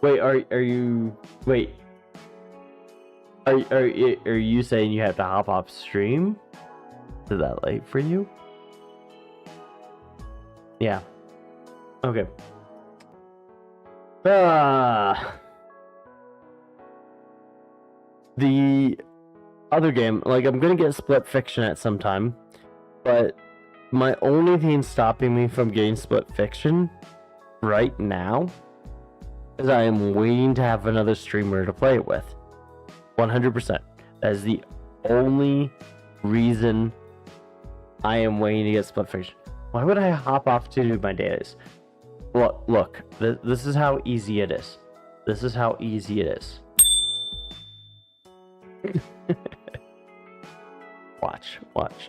Wait, are you wait? Are you saying you have to hop off stream? Is that late for you? Yeah. Okay. The other game, like, I'm gonna get Split Fiction at some time, but my only thing stopping me from getting Split Fiction right now is I am waiting to have another streamer to play it with. 100%. That is the only reason I am waiting to get Split Fiction. Why would I hop off to do my dailies? Look, this is how easy it is. This is how easy it is. Watch.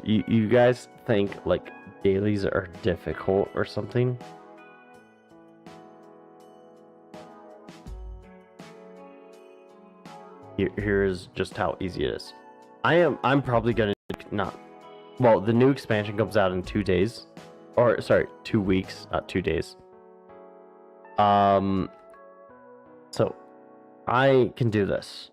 You guys think like dailies are difficult or something? Here's just how easy it is. I'm probably gonna not. Well, the new expansion comes out in 2 days, or sorry, 2 weeks, not 2 days. So I can do this,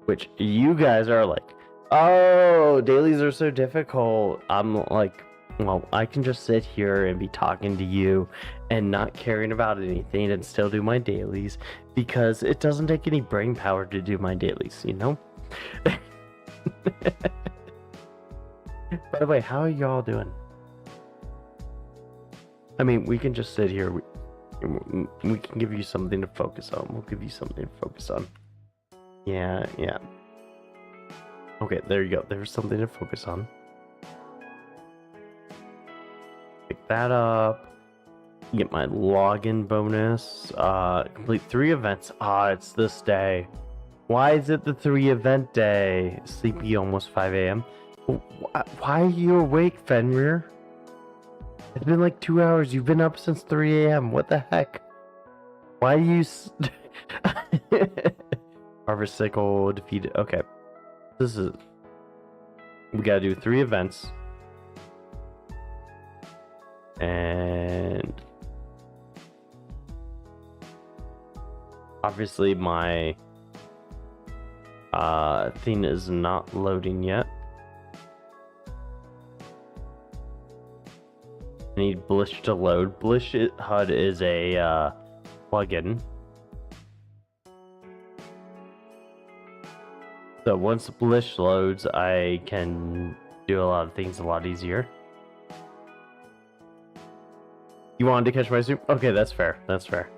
which you guys are like, oh, dailies are so difficult. I'm like, well, I can just sit here and be talking to you and not caring about anything and still do my dailies because it doesn't take any brain power to do my dailies, you know? By the way, how are y'all doing? I mean, we can just sit here. We can give you something to focus on. We'll give you something to focus on. Yeah. Okay, there you go. There's something to focus on. Pick that up. Get my login bonus. Complete 3 events. It's this day. Why is it the 3 event day? Sleepy almost 5 a.m. Why are you awake, Fenrir? It's been like 2 hours. You've been up since 3 a.m. What the heck? Why are you... Harvest cycle defeated. Okay. This is... We gotta do 3 events. And... Obviously my... thing is not loading yet. I need Blish to load. Blish HUD is a plugin. So once Blish loads, I can do a lot of things a lot easier. You wanted to catch my stream? Okay, that's fair. That's fair.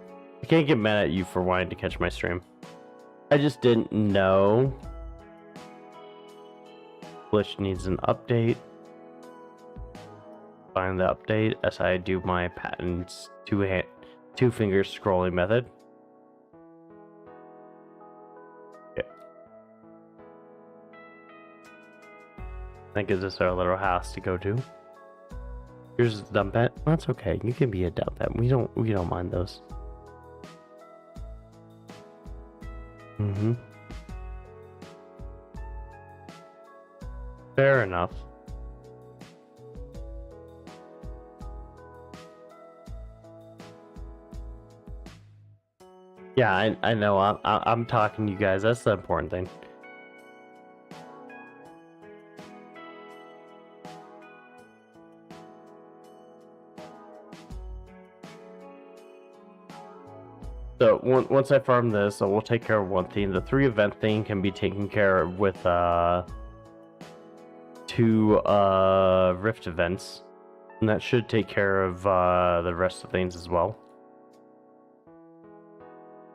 I can't get mad at you for wanting to catch my stream. I just didn't know. Blish needs an update. Find the update as I do my patents 2 finger scrolling method. Okay. That gives us our little house to go to. Here's the dump pet. That's okay. You can be a dump pet. We don't mind those. Fair enough. Yeah, I know. I'm talking to you guys. That's the important thing. So once I farm this, we'll take care of one thing. The 3 event thing can be taken care of with 2 rift events, and that should take care of the rest of things as well.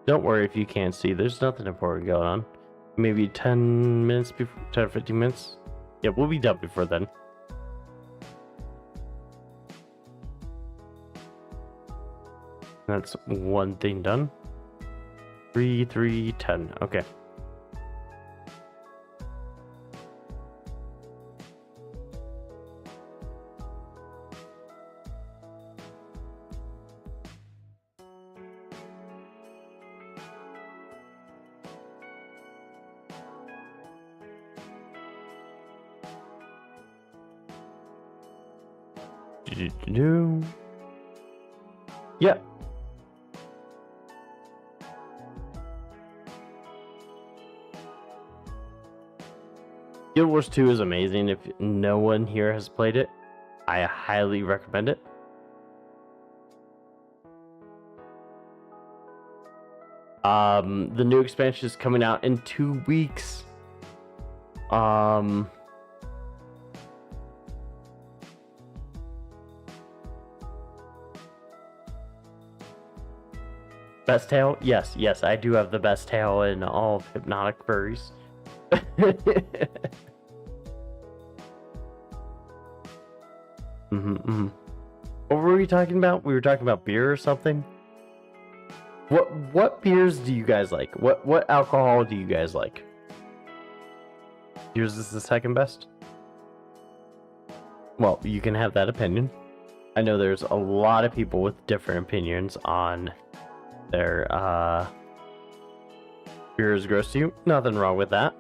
Don't worry if you can't see. There's nothing important going on. Maybe 10 minutes before, 10 or 15 minutes. Yeah, we'll be done before then. That's one thing done. 3, 3, 10. Okay. Yeah. Guild Wars 2 is amazing. If no one here has played it, I highly recommend it. The new expansion is coming out in 2 weeks. Best tail? Yes, I do have the best tail in all of Hypnotic furries. What were we talking about? We were talking about beer or something? What beers do you guys like? What alcohol do you guys like? Yours is the second best? Well, you can have that opinion. I know there's a lot of people with different opinions on their Beer is gross to you? Nothing wrong with that.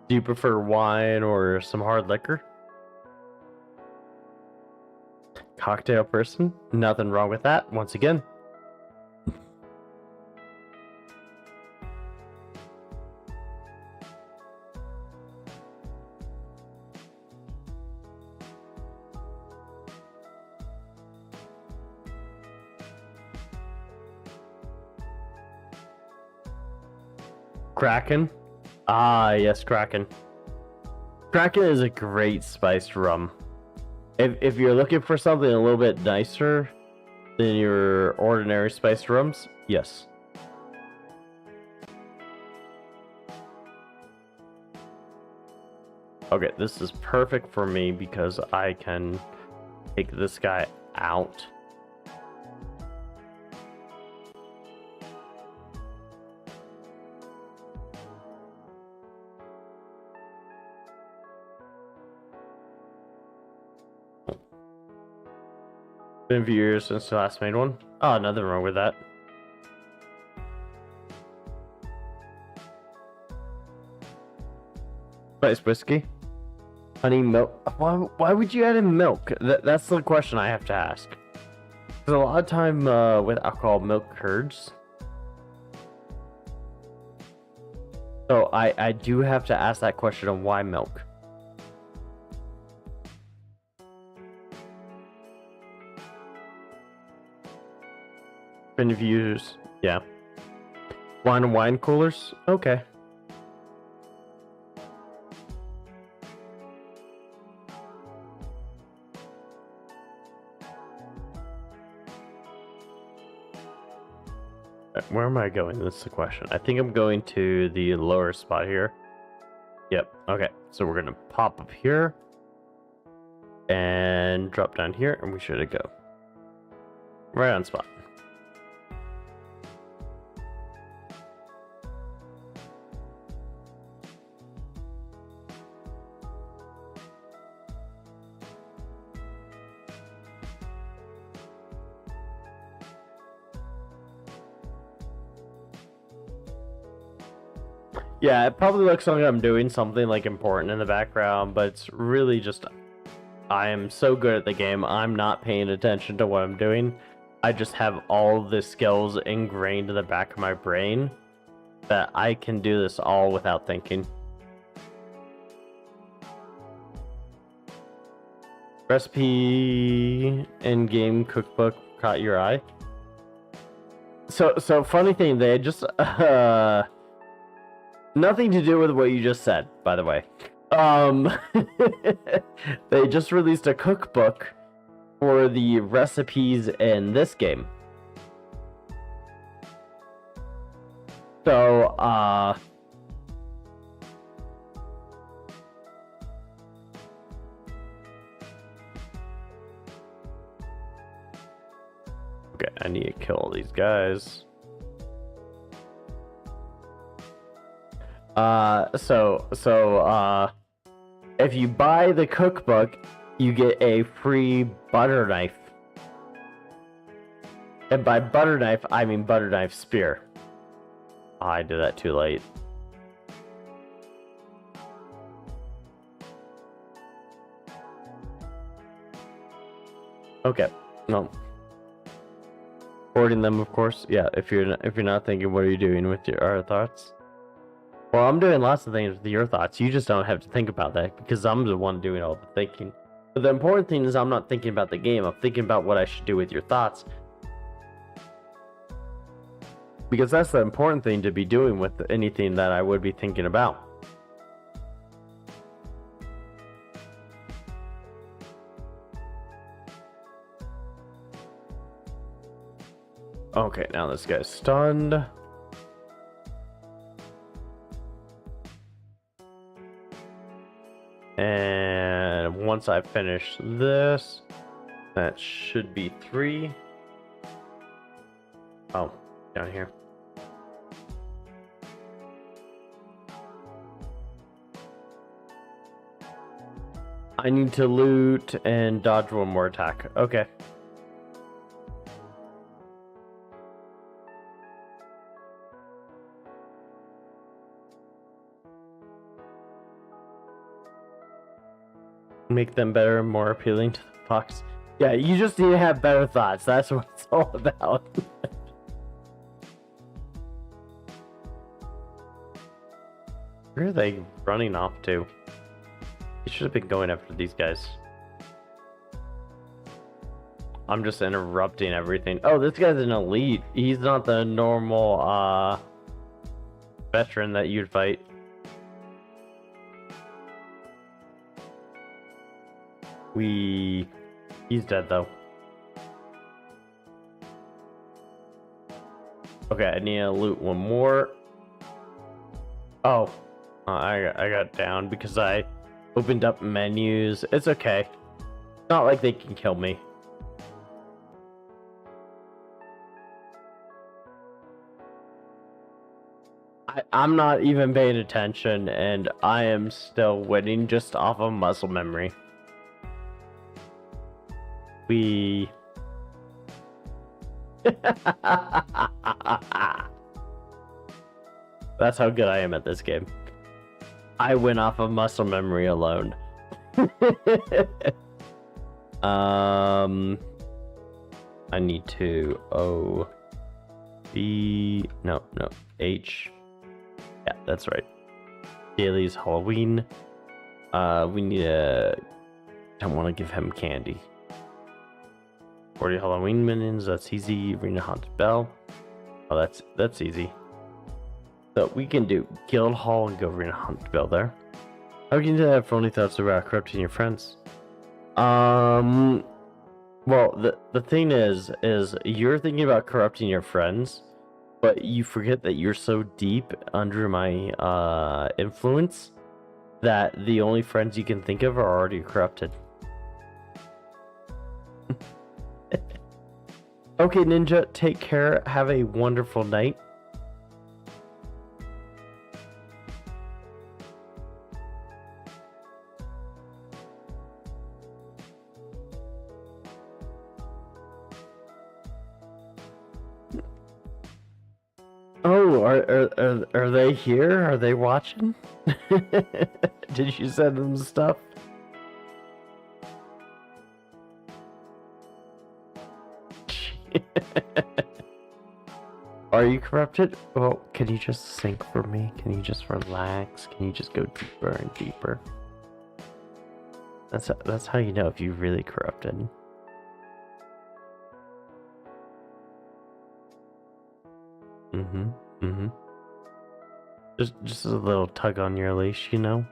Do you prefer wine or some hard liquor? Cocktail person? Nothing wrong with that, once again. Kraken? Ah, yes, Kraken. Kraken is a great spiced rum. If you're looking for something a little bit nicer than your ordinary spiced rums, yes. Okay, this is perfect for me because I can take this guy out. Been a few years since the last made one. Oh, nothing wrong with that. Spice whiskey, honey, milk. Why would you add in milk? That's the question I have to ask. Because a lot of time with alcohol, milk curds. So I do have to ask that question of why milk. Been views, yeah. Wine coolers, okay. Where am I going? That's the question. I think I'm going to the lower spot here. Yep. Okay. So we're gonna pop up here and drop down here, and we should go right on spot. Yeah, it probably looks like I'm doing something like important in the background, but it's really just I am so good at the game, I'm not paying attention to what I'm doing. I just have all the skills ingrained in the back of my brain that I can do this all without thinking. Recipe and game cookbook caught your eye. So funny thing, they just nothing to do with what you just said, by the way. They just released a cookbook for the recipes in this game. So, okay, I need to kill all these guys. If you buy the cookbook, you get a free butter knife. And by butter knife, I mean butter knife spear. Oh, I did that too late. Okay, no. Hoarding them, of course. Yeah, if you're not thinking, what are you doing with your thoughts? Well, I'm doing lots of things with your thoughts. You just don't have to think about that because I'm the one doing all the thinking. But the important thing is I'm not thinking about the game. I'm thinking about what I should do with your thoughts. Because that's the important thing to be doing with anything that I would be thinking about. Okay, now this guy's stunned. And once I finish this, that should be 3. Oh, down here. I need to loot and dodge one more attack. Okay. Make them better and more appealing to the fox. Yeah, you just need to have better thoughts. That's what it's all about. Where are they running off to? You should have been going after these guys. I'm just interrupting everything. Oh, this guy's an elite. He's not the normal veteran that you'd fight. He's dead though. Okay, I need to loot one more. Oh, I got down because I opened up menus. It's okay. Not like they can kill me. I'm not even paying attention, and I am still winning just off of muscle memory. That's how good I am at this game. I win off of muscle memory alone. I need to H. Yeah, that's right. Daily's Halloween. We need to. Don't want to give him candy. 40 Halloween minions. That's easy. Arena Haunted Bell. Oh, that's easy. So we can do Guild Hall and go Arena Haunted Bell there. How can you have phony thoughts about corrupting your friends? Well, the thing is you're thinking about corrupting your friends, but you forget that you're so deep under my influence that the only friends you can think of are already corrupted. Okay, Ninja, take care. Have a wonderful night. Oh, are they here? Are they watching? Did you send them stuff? Are you corrupted? Well, can you just sink for me? Can you just relax? Can you just go deeper and deeper? That's how you know if you're really corrupted. Just a little tug on your leash, you know?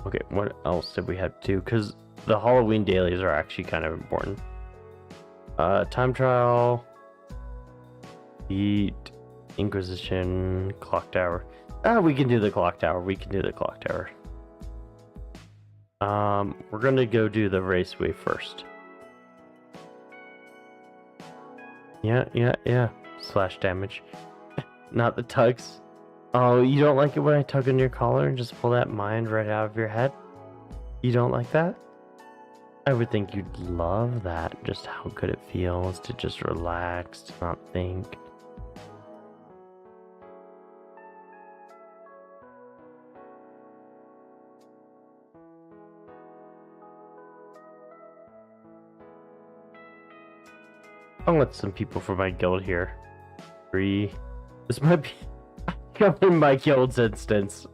Okay, what else did we have to do? Because the Halloween dailies are actually kind of important. Time trial, eat, Inquisition, clock tower. We can do the clock tower. We're gonna go do the raceway first. Yeah. Slash damage. Not the tugs. Oh, you don't like it when I tug on your collar and just pull that mind right out of your head? You don't like that? I would think you'd love that. Just how good it feels to just relax, to not think. I'll let some people from my guild here. 3. This might be in my guild's instance.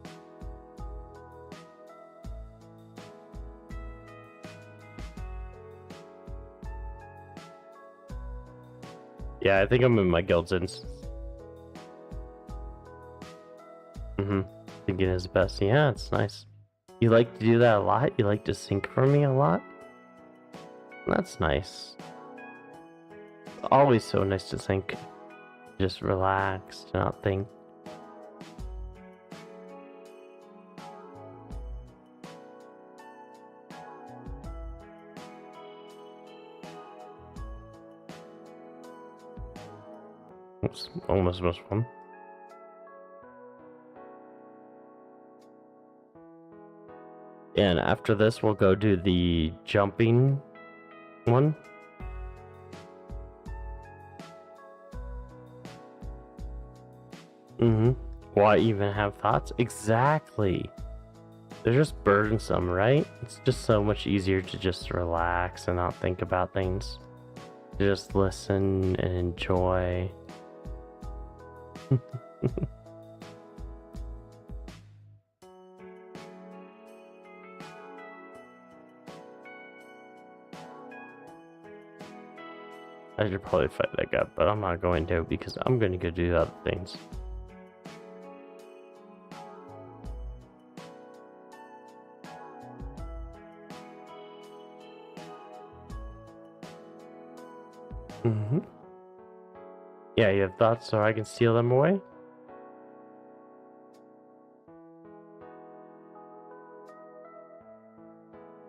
Yeah, I think I'm in my guild's instance. Thinking is best. Yeah, it's nice. You like to do that a lot? You like to sync for me a lot? That's nice. It's always so nice to sync. Just relax, to not think. Oops, almost missed one. And after this, we'll go do the jumping one. Mm-hmm. Why even have thoughts? Exactly. They're just burdensome, right? It's just so much easier to just relax and not think about things. Just listen and enjoy. I should probably fight that guy, but I'm not going to because I'm going to go do other things. Mm-hmm. Yeah, you have thoughts so I can steal them away?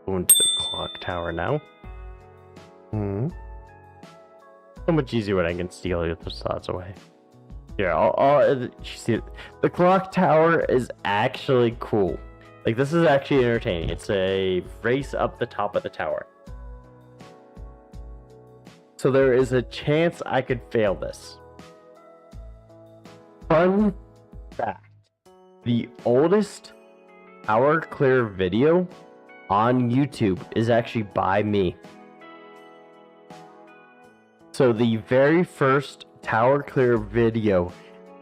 Going to the clock tower now. Hmm. So much easier when I can steal your thoughts away. Here, you see, the clock tower is actually cool. Like, this is actually entertaining. It's a race up the top of the tower. So there is a chance I could fail this. Fun fact. The oldest tower clear video on YouTube is actually by me. So the very first tower clear video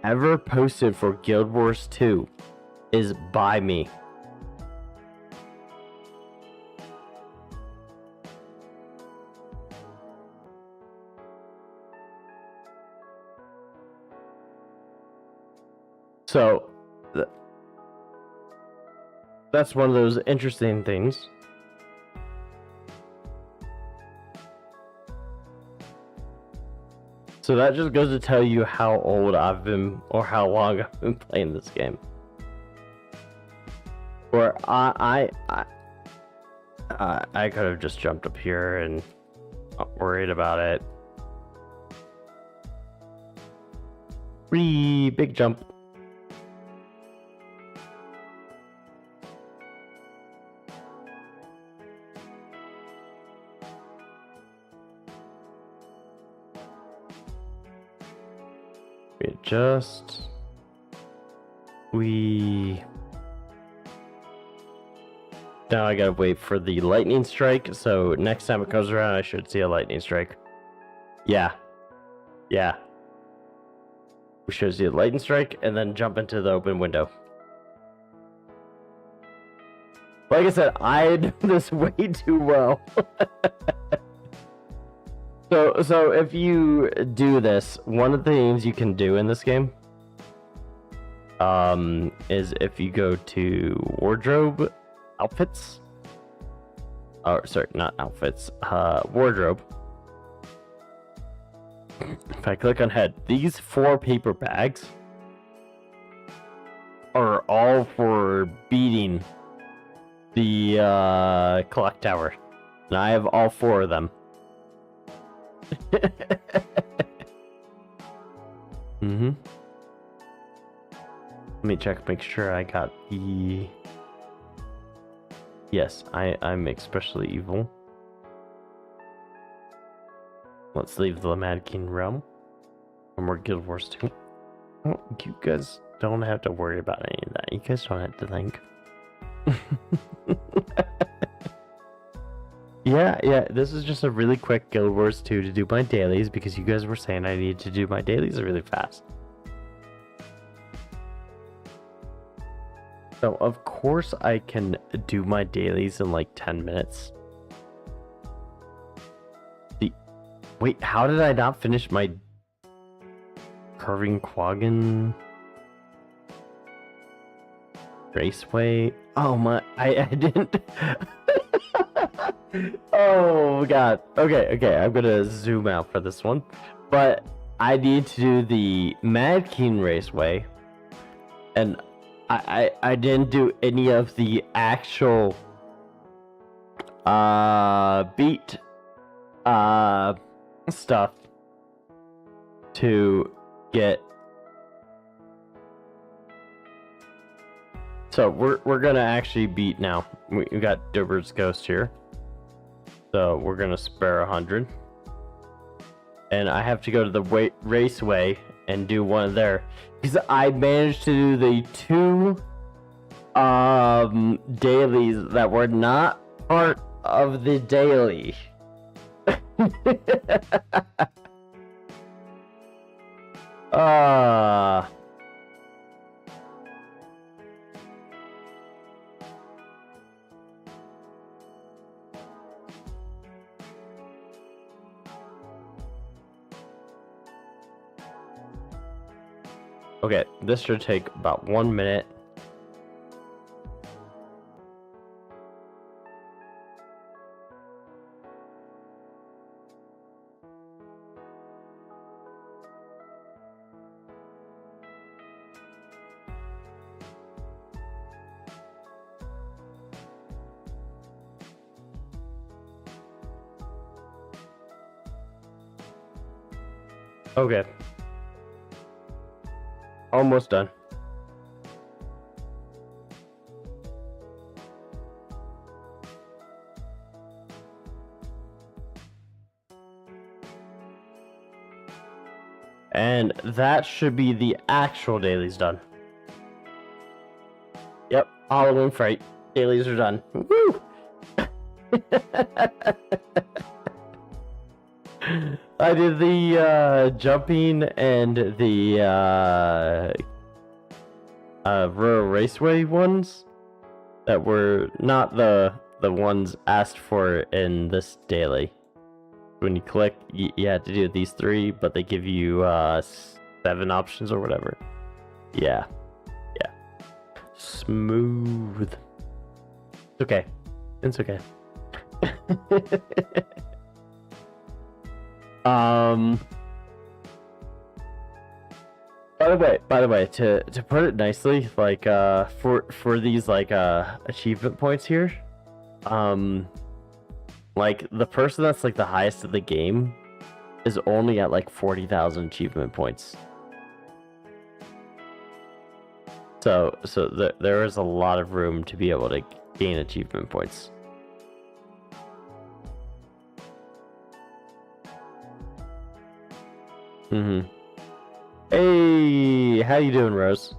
ever posted for Guild Wars 2 is by me. So that's one of those interesting things. So that just goes to tell you how old I've been, or how long I've been playing this game. Or I could have just jumped up here and not worried about it. Whee, big jump. Readjust. Now I gotta wait for the lightning strike, so next time it comes around I should see a lightning strike. Yeah. We should see a lightning strike and then jump into the open window. Like I said, I do this way too well. So if you do this, one of the things you can do in this game is if you go to wardrobe, outfits, or sorry, not outfits, wardrobe. If I click on head, these 4 paper bags are all for beating the clock tower, and I have all 4 of them. Mm-hmm. Let me check, make sure I got the... Yes, I'm especially evil. Let's leave the Mad King realm. And we're Guild Wars 2. Oh, you guys don't have to worry about any of that. You guys don't have to think. Yeah, this is just a really quick Guild Wars 2 to do my dailies because you guys were saying I need to do my dailies really fast. So, of course, I can do my dailies in like 10 minutes. Wait, how did I not finish my Curving Quaggan Raceway? Oh my, I didn't. Oh god. Okay, I'm gonna zoom out for this one. But I need to do the Mad King Raceway. And I didn't do any of the actual beat stuff to get. So we're gonna actually beat now. We got Dober's Ghost here. So we're gonna spare 100. And I have to go to the raceway and do one there, because I managed to do the 2 dailies that were not part of the daily. Okay, this should take about 1 minute. Okay. Almost done. And that should be the actual dailies done. Yep, Halloween Fright. Dailies are done. Woo! I did the jumping and the rural raceway ones that were not the ones asked for in this daily. When you click, you have to do these 3, but they give you 7 options or whatever. Yeah, smooth. It's okay. It's okay. By the way, to put it nicely, like for these like achievement points here, like the person that's like the highest of the game is only at like 40,000 achievement points. So there is a lot of room to be able to gain achievement points. Hey, how you doing, Rose?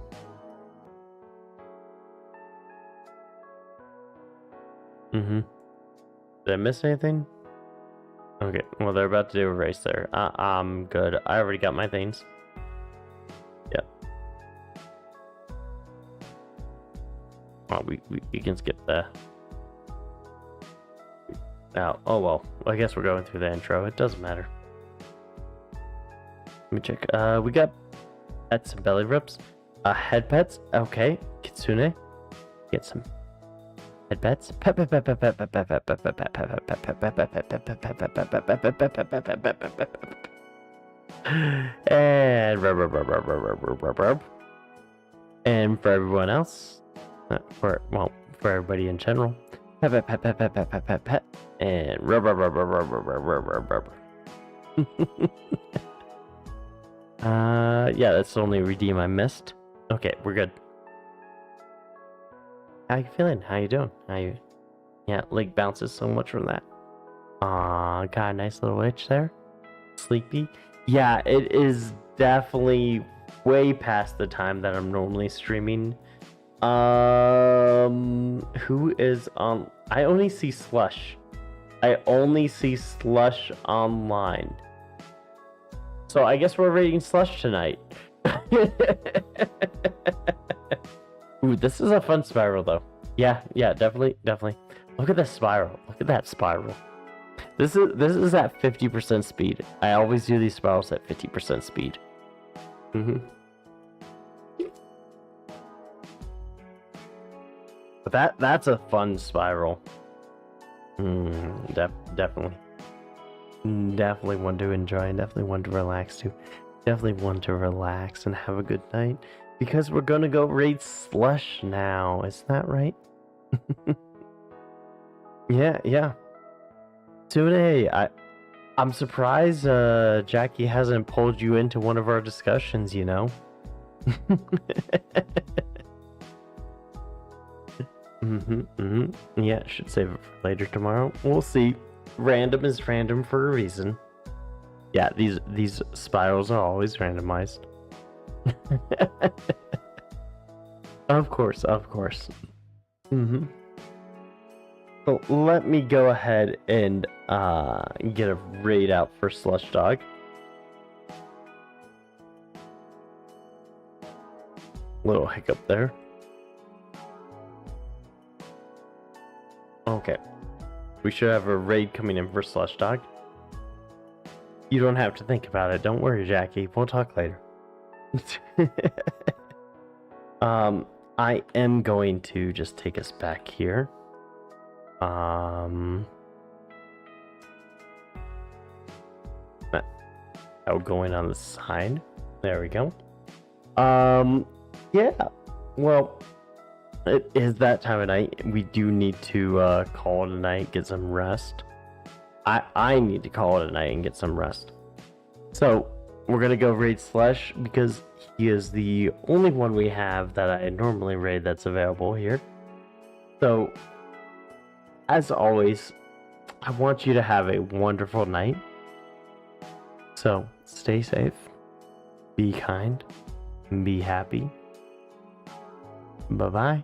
Did I miss anything? Okay, well they're about to do a race there. I'm good. I already got my things. Yep. Oh, we can skip that. Now, oh well. I guess we're going through the intro. It doesn't matter. Let me check. We got pets and belly rubs. Head pets. Okay. Kitsune. Get some head pets. And rub. And for everyone else, for everybody in general, pet. And rub. Yeah, that's the only redeem I missed. Okay, we're good. How you feeling? How you doing? How you? Yeah, leg bounces so much from that. Got a nice little itch there. Sleepy? Yeah, it is definitely way past the time that I'm normally streaming. Who is on? I only see Slush. I only see Slush online. So I guess we're rating Slush tonight. Ooh, this is a fun spiral though. Yeah, definitely. Look at this spiral. Look at that spiral. This is at 50% speed. I always do these spirals at 50% speed. But that's a fun spiral. Definitely. Definitely one to enjoy, definitely one to relax to. Definitely one to relax and have a good night. Because we're gonna go raid Slush now, is that right? Yeah. Today, I'm surprised Jackie hasn't pulled you into one of our discussions, you know? Yeah, should save it for later tomorrow. We'll see. Random is random for a reason. Yeah, these spirals are always randomized. Of course, of course. So let me go ahead and get a raid out for Slush Dog. Little hiccup there. Okay. We should have a raid coming in for Slush Dog. You don't have to think about it. Don't worry, Jackie. We'll talk later. I am going to just take us back here. Going on the side. There we go. Yeah. Well, it is that time of night. We do need to call it a night, get some rest. I need to call it a night and get some rest. So we're gonna go raid Slush because he is the only one we have that I normally raid that's available here. So as always, I want you to have a wonderful night. So stay safe, be kind, and be happy. Bye-bye.